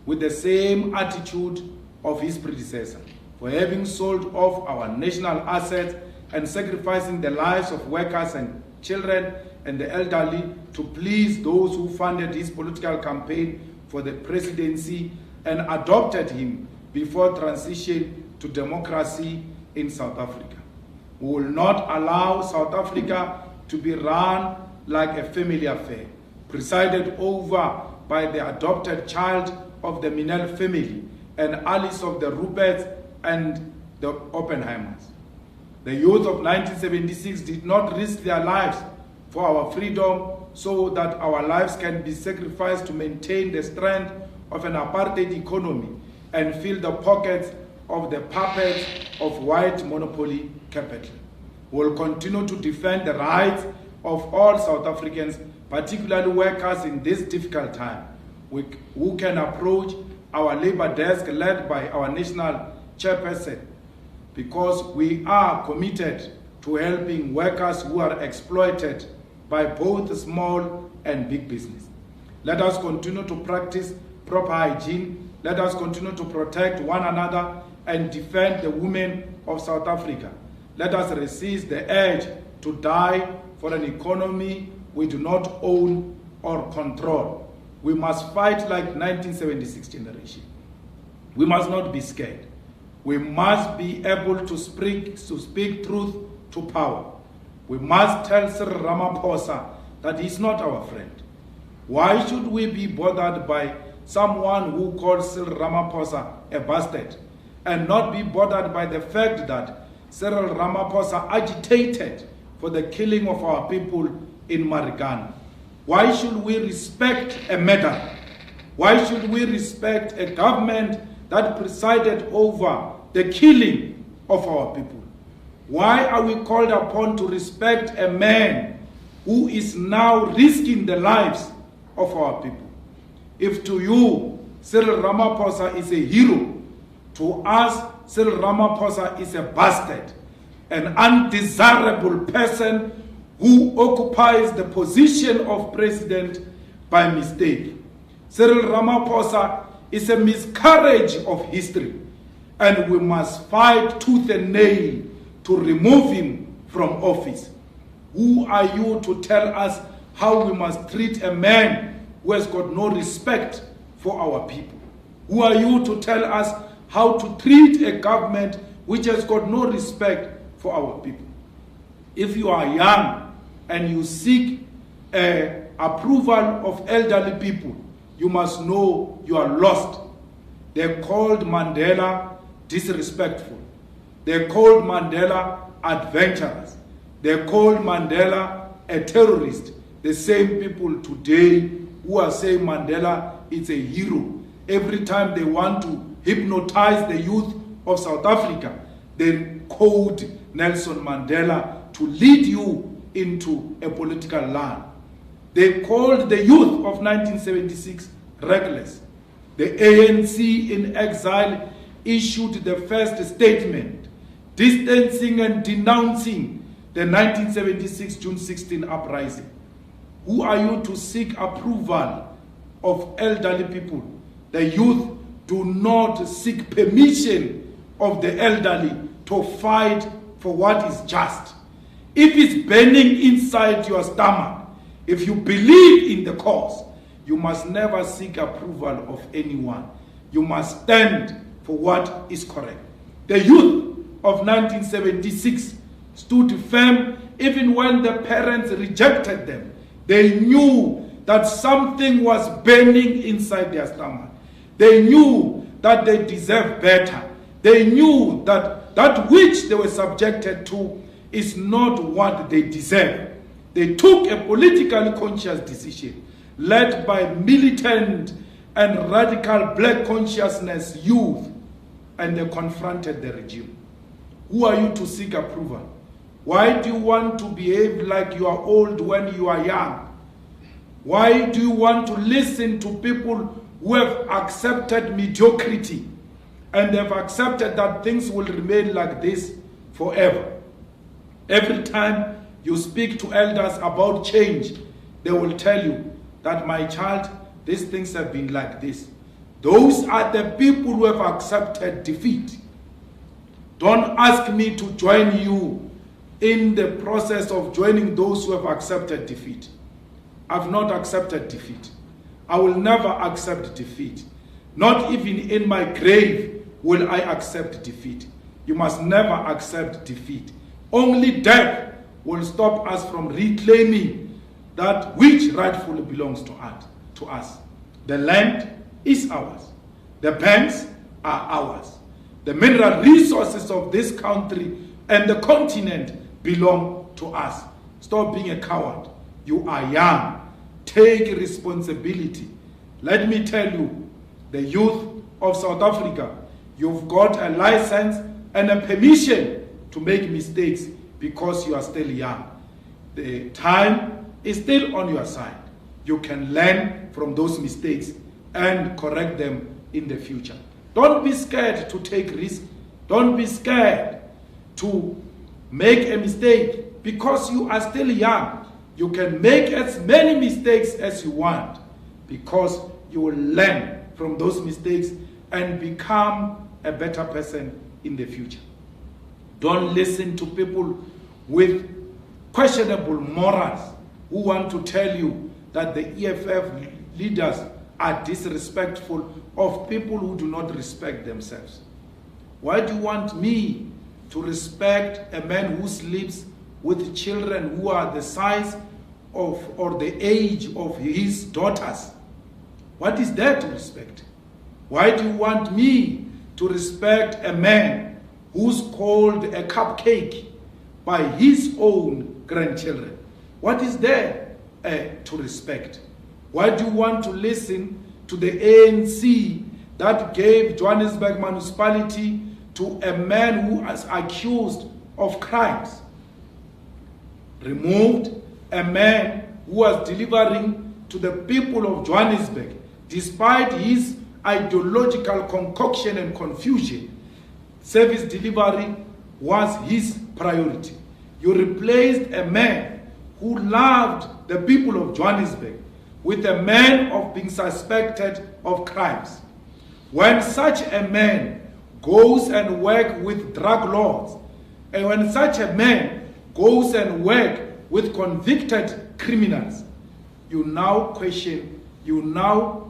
with the same attitude of his predecessor for having sold off our national assets and sacrificing the lives of workers and children and the elderly to please those who funded his political campaign for the presidency and adopted him before transition to democracy in South Africa. We will not allow South Africa to be run like a family affair, presided over by the adopted child of the Minel family and allies of the Ruperts and the Oppenheimers. The youth of 1976 did not risk their lives for our freedom so that our lives can be sacrificed to maintain the strength of an apartheid economy and fill the pockets of the puppets of white monopoly capital. We will continue to defend the rights of all South Africans, particularly workers in this difficult time, who can approach our labor desk led by our national chairperson, because we are committed to helping workers who are exploited by both small and big business. Let us continue to practice proper hygiene. Let us continue to protect one another and defend the women of South Africa. Let us resist the urge to die for an economy we do not own or control. We must fight like 1976 generation. We must not be scared. We must be able to speak truth to power. We must tell Cyril Ramaphosa that he's not our friend. Why should we be bothered by someone who calls Cyril Ramaphosa a bastard and not be bothered by the fact that Cyril Ramaphosa agitated for the killing of our people in Marikana? Why should we respect a medal? Why should we respect a government that presided over the killing of our people? Why are we called upon to respect a man who is now risking the lives of our people? If to you, Cyril Ramaphosa is a hero, to us, Cyril Ramaphosa is a bastard, an undesirable person who occupies the position of president by mistake. Cyril Ramaphosa is a miscarriage of history, and we must fight tooth and nail to remove him from office. Who are you to tell us how we must treat a man who has got no respect for our people? Who are you to tell us how to treat a government which has got no respect for our people? If you are young and you seek approval of elderly people, you must know you are lost. They called Mandela disrespectful. They called Mandela adventurous. They called Mandela a terrorist. The same people today who are saying Mandela is a hero. Every time they want to hypnotize the youth of South Africa, they quote Nelson Mandela to lead you into a political land. They called the youth of 1976 reckless. The ANC in exile issued the first statement distancing and denouncing the 1976 June 16 uprising. Who are you to seek approval of elderly people? The youth do not seek permission of the elderly to fight for what is just. If it's burning inside your stomach, if you believe in the cause, you must never seek approval of anyone. You must stand for what is correct. The youth of 1976 stood firm even when the parents rejected them. They knew that something was burning inside their stomach. They knew that they deserved better. They knew that that which they were subjected to is not what they deserve. They took a politically conscious decision led by militant and radical black consciousness youth, and they confronted the regime. Who are you to seek approval? Why do you want to behave like you are old when you are young? Why do you want to listen to people who have accepted mediocrity and have accepted that things will remain like this forever? Every time you speak to elders about change, they will tell you that, my child, these things have been like this. Those are the people who have accepted defeat. Don't ask me to join you in the process of joining those who have accepted defeat. I've not accepted defeat. I will never accept defeat. Not even in my grave will I accept defeat. You must never accept defeat. Only death will stop us from reclaiming that which rightfully belongs to us. The land is ours. The banks are ours. The mineral resources of this country and the continent belong to us. Stop being a coward. You are young. Take responsibility. Let me tell you, the youth of South Africa, you've got a license and a permission to make mistakes because you are still young. The time is still on your side. You can learn from those mistakes and correct them in the future. Don't be scared to take risks. Don't be scared to make a mistake because you are still young. You can make as many mistakes as you want because you will learn from those mistakes and become a better person in the future. Don't listen to people with questionable morals who want to tell you that the EFF leaders are disrespectful of people who do not respect themselves. Why do you want me to respect a man who sleeps with children who are the size of or the age of his daughters? What is there to respect? Why do you want me to respect a man who's called a cupcake by his own grandchildren? What is there to respect? Why do you want to listen to the ANC that gave Johannesburg municipality to a man who is accused of crimes? Removed a man who was delivering to the people of Johannesburg, despite his ideological concoction and confusion. Service delivery was his priority. You replaced a man who loved the people of Johannesburg with a man of being suspected of crimes. When such a man goes and works with drug lords, and when such a man goes and works with convicted criminals, you now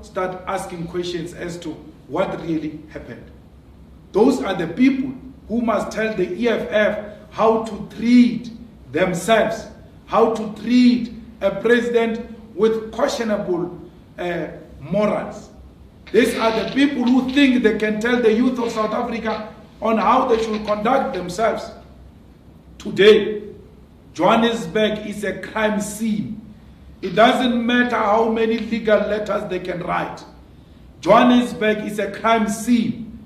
start asking questions as to what really happened. Those are the people who must tell the EFF how to treat themselves, how to treat a president with questionable morals. These are the people who think they can tell the youth of South Africa on how they should conduct themselves. Today, Johannesburg is a crime scene. It doesn't matter how many legal letters they can write. Johannesburg is a crime scene.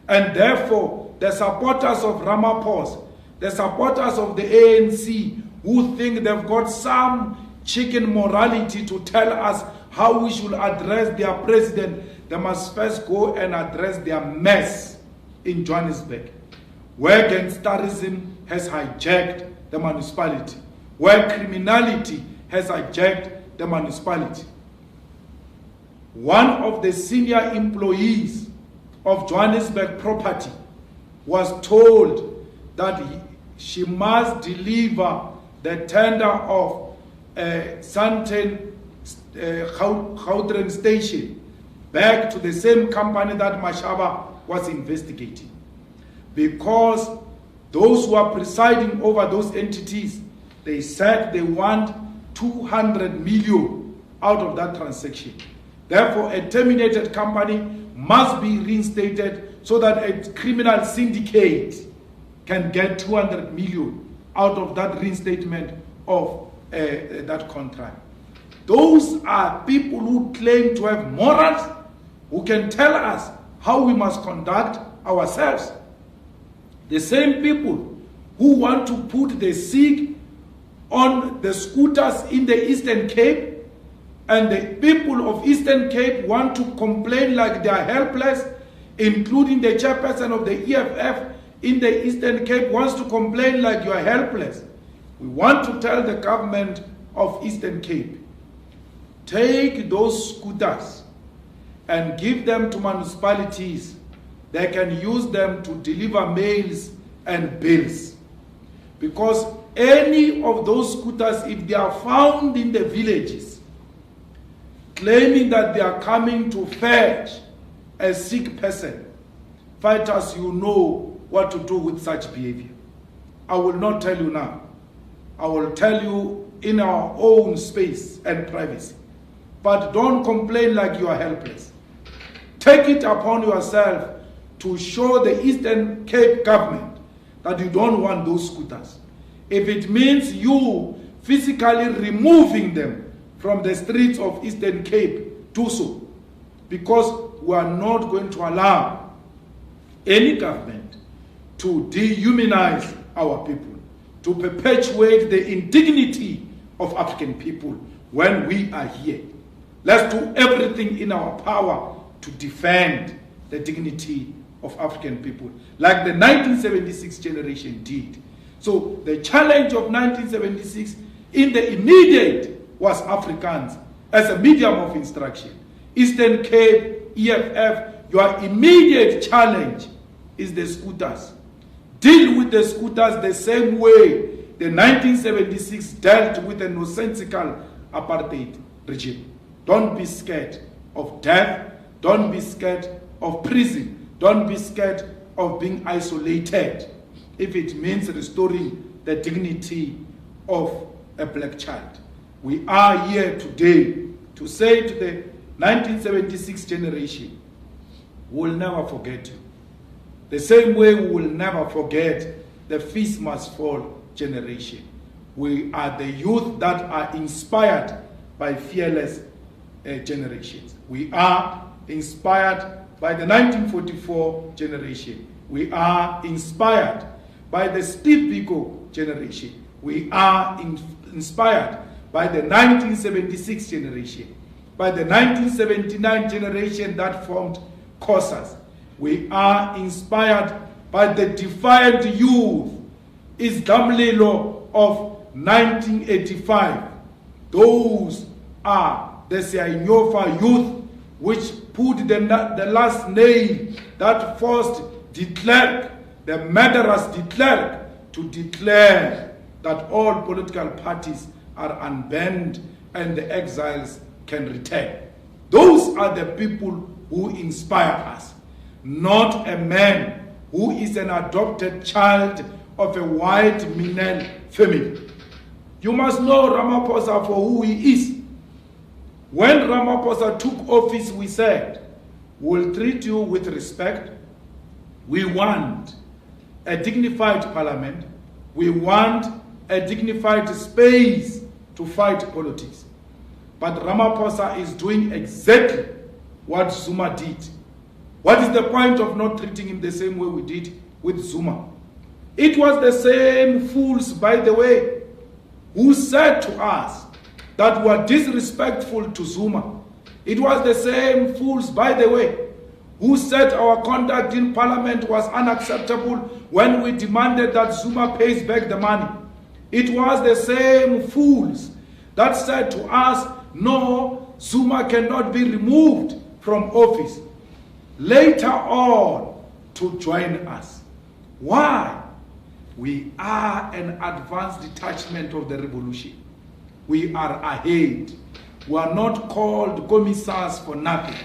And therefore, the supporters of Ramaphosa, the supporters of the ANC, who think they've got some chicken morality to tell us how we should address their president, they must first go and address their mess in Johannesburg, where gangsterism has hijacked the municipality, where criminality has hijacked the municipality. One of the senior employees of Johannesburg Property was told that she must deliver the tender of Sandton Gauteng station back to the same company that Mashaba was investigating, because those who are presiding over those entities, they said they want 200 million out of that transaction. Therefore, a terminated company must be reinstated so that a criminal syndicate can get 200 million out of that reinstatement of that contract. Those are people who claim to have morals, who can tell us how we must conduct ourselves. The same people who want to put the CIC on the scooters in the Eastern Cape, and the people of Eastern Cape want to complain like they are helpless, including the chairperson of the EFF in the Eastern Cape wants to complain like you are helpless. We want to tell the government of Eastern Cape, take those scooters and give them to municipalities. They can use them to deliver mails and bills. Because any of those scooters, if they are found in the villages, claiming that they are coming to fetch a sick person, fighters, you know what to do with such behavior. I will not tell you now. I will tell you in our own space and privacy. But don't complain like you are helpless. Take it upon yourself to show the Eastern Cape government that you don't want those scooters. If it means you physically removing them from the streets of Eastern Cape, do so. Because we are not going to allow any government to dehumanize our people, to perpetuate the indignity of African people when we are here. Let's do everything in our power to defend the dignity of African people, like the 1976 generation did. So the challenge of 1976 in the immediate was Afrikaans as a medium of instruction. Eastern Cape, EFF, your immediate challenge is the scooters. Deal with the scooters the same way the 1976 dealt with the nonsensical apartheid regime. Don't be scared of death. Don't be scared of prison. Don't be scared of being isolated if it means restoring the dignity of a black child. We are here today to say to the 1976 generation will never forget you. The same way we will never forget the Feast Must Fall generation. We are the youth that are inspired by fearless generations. We are inspired by the 1944 generation. We are inspired by the Steve Biko generation. We are inspired by the 1976 generation, by the 1979 generation that formed COSAS. We are inspired by the defiant youth, Isdamlilo of 1985. Those are the Sianyofa youth which put the last nail that forced de Klerk, the murderous de Klerk, to declare that all political parties are unbanned and the exiles can return. Those are the people who inspire us, not a man who is an adopted child of a white Minel family. You must know Ramaphosa for who he is. When Ramaphosa took office, we said, we'll treat you with respect. We want a dignified parliament. We want a dignified space to fight politics. But Ramaphosa is doing exactly what Zuma did. What is the point of not treating him the same way we did with Zuma? It was the same fools, by the way, who said to us that were disrespectful to Zuma. It was the same fools, by the way, who said our conduct in parliament was unacceptable when we demanded that Zuma pays back the money. It was the same fools that said to us, no, Zuma cannot be removed from office. Later on, to join us. Why? We are an advanced detachment of the revolution. We are ahead. We are not called commissars for nothing,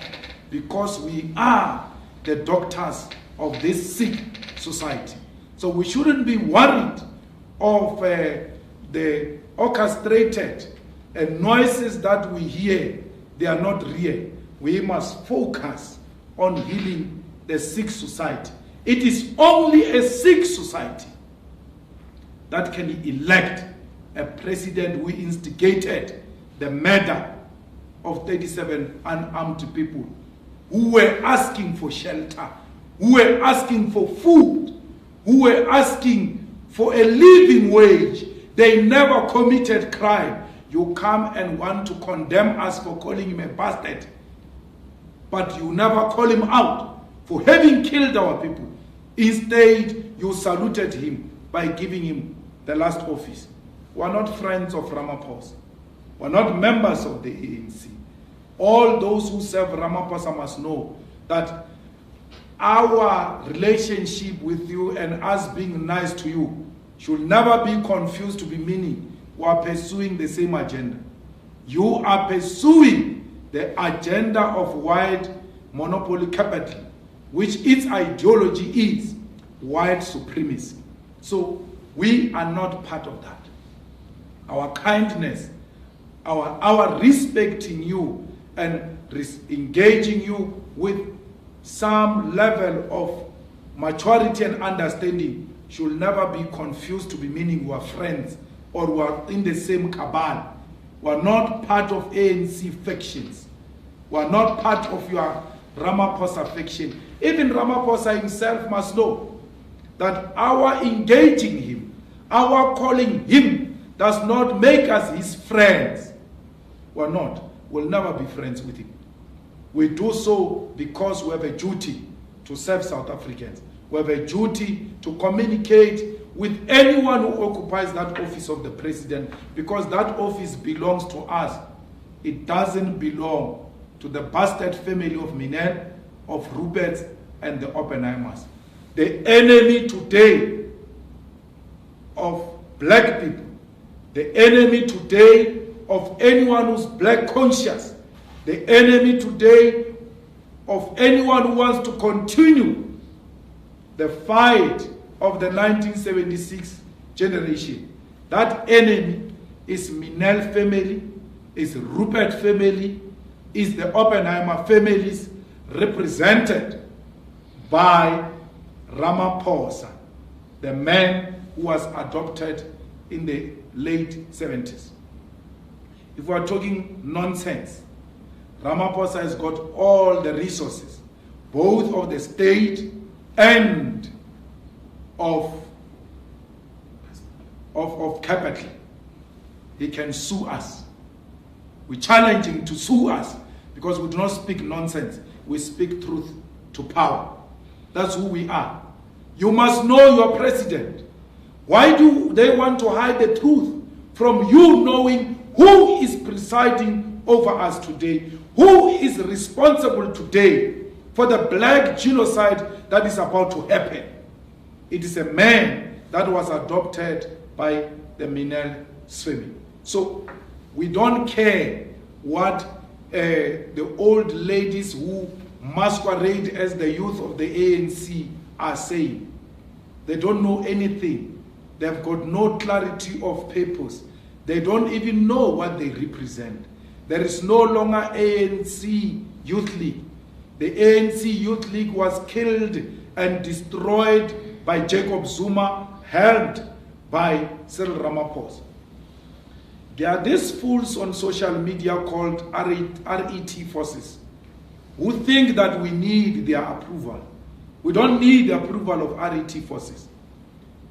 because we are the doctors of this sick society. So we shouldn't be worried of the orchestrated noises that we hear. They are not real. We must focus on healing the sick society. It is only a sick society that can elect a president who instigated the murder of 37 unarmed people who were asking for shelter, who were asking for food, who were asking for a living wage. They never committed crime. You come and want to condemn us for calling him a bastard, but you never call him out for having killed our people. Instead, you saluted him by giving him the last office. We are not friends of Ramaphosa. We are not members of the ANC. All those who serve Ramaphosa must know that our relationship with you and us being nice to you should never be confused to be meaning we are pursuing the same agenda. You are pursuing the agenda of white monopoly capital, which its ideology is white supremacy. So we are not part of that. Our kindness, our respecting you and engaging you with some level of maturity and understanding should never be confused to be meaning we are friends or we are in the same cabal. We are not part of ANC factions. We are not part of your Ramaphosa faction. Even Ramaphosa himself must know that our engaging him, our calling him, does not make us his friends. We're not. We'll never be friends with him. We do so because we have a duty to serve South Africans. We have a duty to communicate with anyone who occupies that office of the president, because that office belongs to us. It doesn't belong to the bastard family of Minel, of Ruperts, and the Oppenheimers. The enemy today of black people, the enemy today of anyone who's black conscious, the enemy today of anyone who wants to continue the fight of the 1976 generation. That enemy is Minel family, is Rupert family, is the Oppenheimer families represented by Ramaphosa, the man who was adopted in the late 70s. If we are talking nonsense, Ramaphosa has got all the resources, both of the state and of capital. He can sue us. We challenge him to sue us because we do not speak nonsense. We speak truth to power. That's who we are. You must know your president. Why do they want to hide the truth from you knowing who is presiding over us today? Who is responsible today for the black genocide that is about to happen? It is a man that was adopted by the Minel Swimi. So we don't care what the old ladies who masquerade as the youth of the ANC are saying. They don't know anything. They've got no clarity of purpose. They don't even know what they represent. There is no longer ANC Youth League. The ANC Youth League was killed and destroyed by Jacob Zuma, held by Cyril Ramaphosa. There are these fools on social media called RET forces who think that we need their approval. We don't need the approval of RET forces.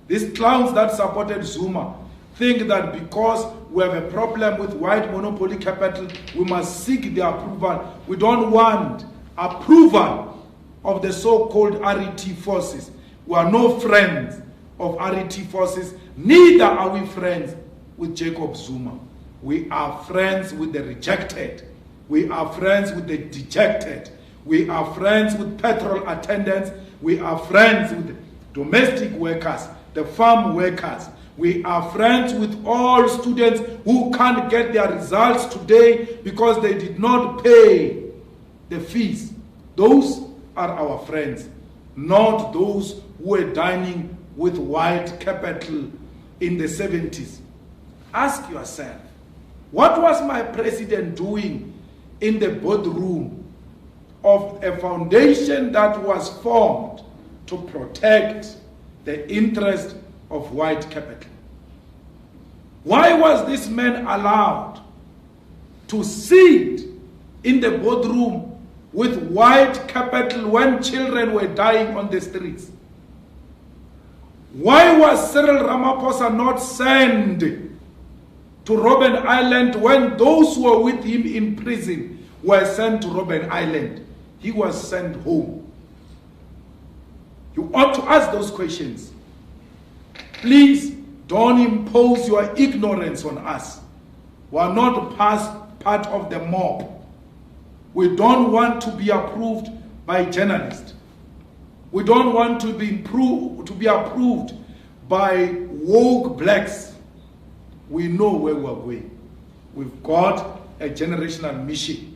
These clowns that supported Zuma think that because we have a problem with white monopoly capital, we must seek their approval. We don't want approval of the so-called RET forces. We are no friends of RET forces, neither are we friends with Jacob Zuma. We are friends with the rejected. We are friends with the dejected. We are friends with petrol attendants. We are friends with domestic workers, the farm workers. We are friends with all students who can't get their results today because they did not pay the fees. Those are our friends, not those who were dining with white capital in the 70s. Ask yourself, what was my president doing in the boardroom of a foundation that was formed to protect the interest of white capital? Why was this man allowed to sit in the boardroom with white capital when children were dying on the streets? Why was Cyril Ramaphosa not sent to Robben Island when those who were with him in prison were sent to Robben Island? He was sent home. You ought to ask those questions. Please don't impose your ignorance on us. We are not part of the mob. We don't want to be approved by journalists. We don't want to be approved by woke blacks. We know where we are going. We've got a generational mission,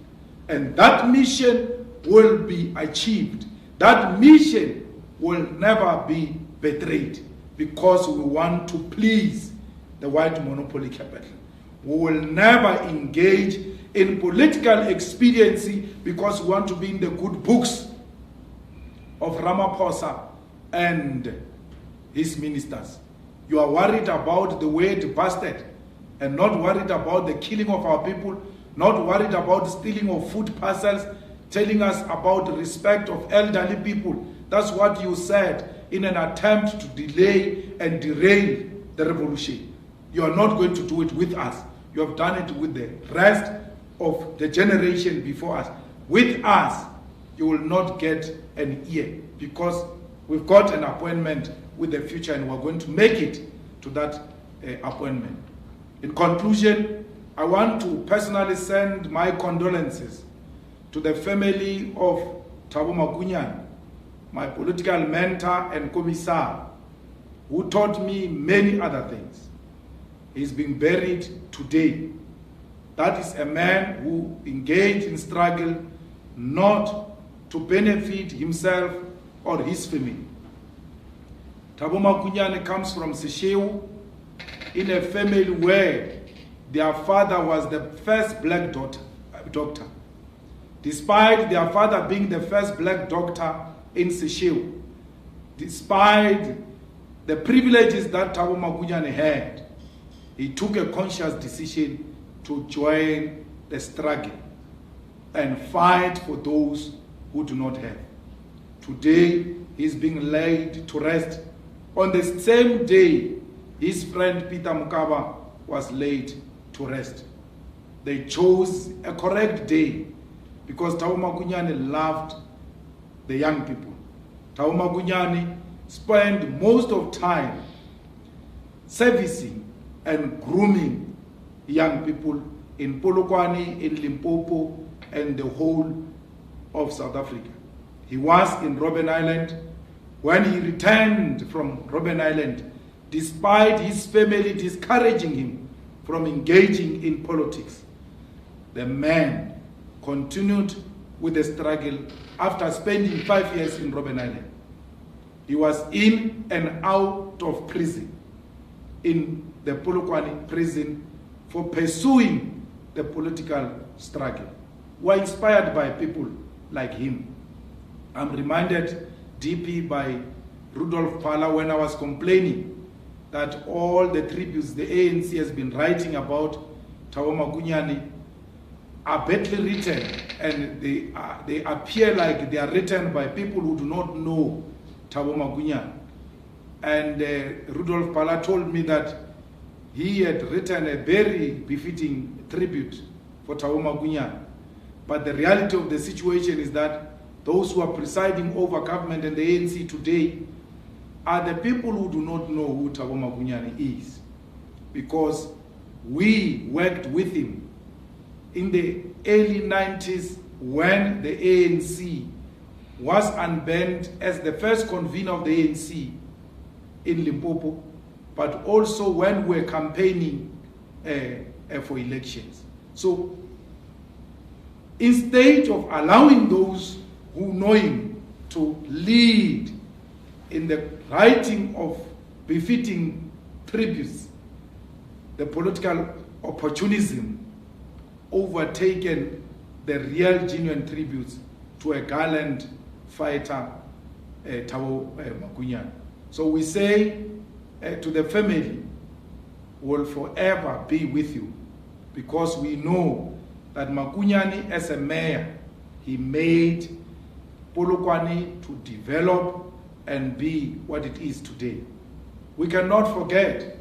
and that mission will be achieved. That mission will never be betrayed because we want to please the white monopoly capital. We will never engage in political expediency because we want to be in the good books of Ramaphosa and his ministers. You are worried about the word bastard and not worried about the killing of our people, not worried about stealing of food parcels, telling us about respect of elderly people. That's what you said in an attempt to delay and derail the revolution. You are not going to do it with us. You have done it with the rest of the generation before us. With us, you will not get an ear because we've got an appointment with the future and we're going to make it to that appointment. In conclusion, I want to personally send my condolences to the family of Thabo Makunyan, my political mentor and commissar, who taught me many other things. He's been buried today. That is a man who engaged in struggle not to benefit himself or his family. Thabo Makunyan comes from Sesheu in a family where their father was the first black doctor. despite their father being the first black doctor in Seychelles, despite the privileges that Thabo Magunyane had, he took a conscious decision to join the struggle and fight for those who do not have. Today, he's being laid to rest. On the same day, his friend Peter Mokaba was laid to rest. They chose a correct day because Thabo Magunyane loved the young people. Thabo Magunyane spent most of time servicing and grooming young people in Polokwane, in Limpopo, and the whole of South Africa. He was in Robben Island. When he returned from Robben Island, despite his family discouraging him from engaging in politics, the man continued with the struggle after spending 5 years in Robben Island. He was in and out of prison, in the Polokwane prison, for pursuing the political struggle. We are inspired by people like him. I'm reminded deeply by Rudolf Pala when I was complaining that all the tributes the ANC has been writing about Thabo Magunyane are badly written, and they appear like they are written by people who do not know Thabo Magunyane. And Rudolf Pala told me that he had written a very befitting tribute for Thabo Magunyane. But the reality of the situation is that those who are presiding over government and the ANC today are the people who do not know who Thabo Magunyane is. Because we worked with him in the early 90s when the ANC was unbanned as the first convener of the ANC in Limpopo, but also when we were campaigning for elections. So instead of allowing those who know him to lead in the writing of befitting tributes, the political opportunism overtaken the real genuine tributes to a gallant fighter, Thabo Magunyane. So we say to the family, will forever be with you, because we know that Magunyane as a mayor, he made Polokwane to develop and be what it is today. We cannot forget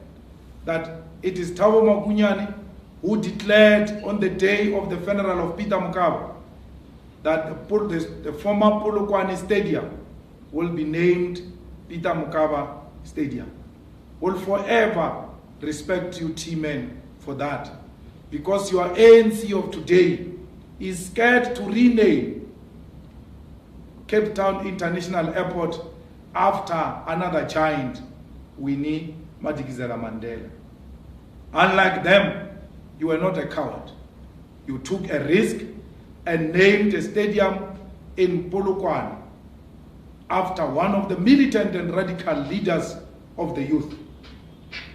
that it is Thabo Magunyane who declared on the day of the funeral of Peter Mokaba that the former Polokwane Stadium will be named Peter Mokaba Stadium. Will forever respect you, T-Men, for that. Because your ANC of today is scared to rename Cape Town International Airport after another giant, Winnie Madikizela Mandela. Unlike them, you were not a coward. You took a risk and named a stadium in Polokwane after one of the militant and radical leaders of the youth.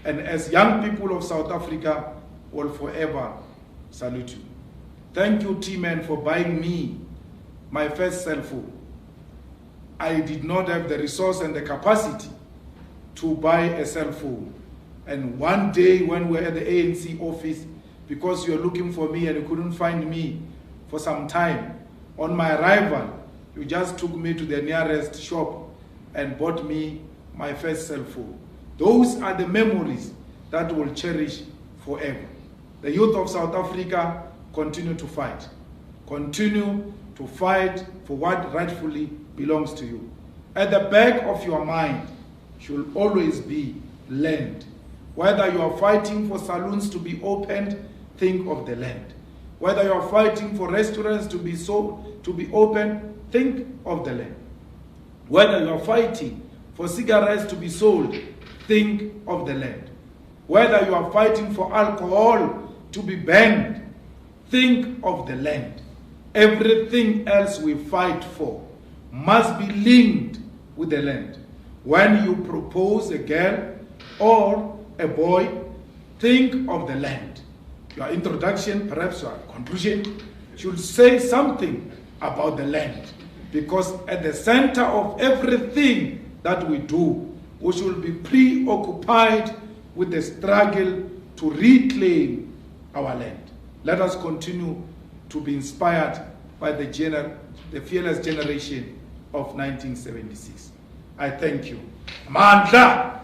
And as young people of South Africa, will forever salute you. Thank you, T-Man, for buying me my first cell phone. I did not have the resource and the capacity to buy a cell phone. And one day when we were at the ANC office, because you were looking for me and you couldn't find me for some time, on my arrival, you just took me to the nearest shop and bought me my first cell phone. Those are the memories that we'll cherish forever. The youth of South Africa continue to fight. Continue to fight for what rightfully belongs to you. At the back of your mind should always be land. Whether you are fighting for saloons to be opened, think of the land. Whether you are fighting for restaurants to be open, think of the land. Whether you are fighting for cigarettes to be sold, think of the land. Whether you are fighting for alcohol to be banned, think of the land. Everything else we fight for must be linked with the land. When you propose a girl or a boy, think of the land. Your introduction, perhaps your conclusion, should say something about the land, because at the center of everything that we do, we should be preoccupied with the struggle to reclaim our land. Let us continue to be inspired by the fearless generation of 1976. I thank you. Mandla!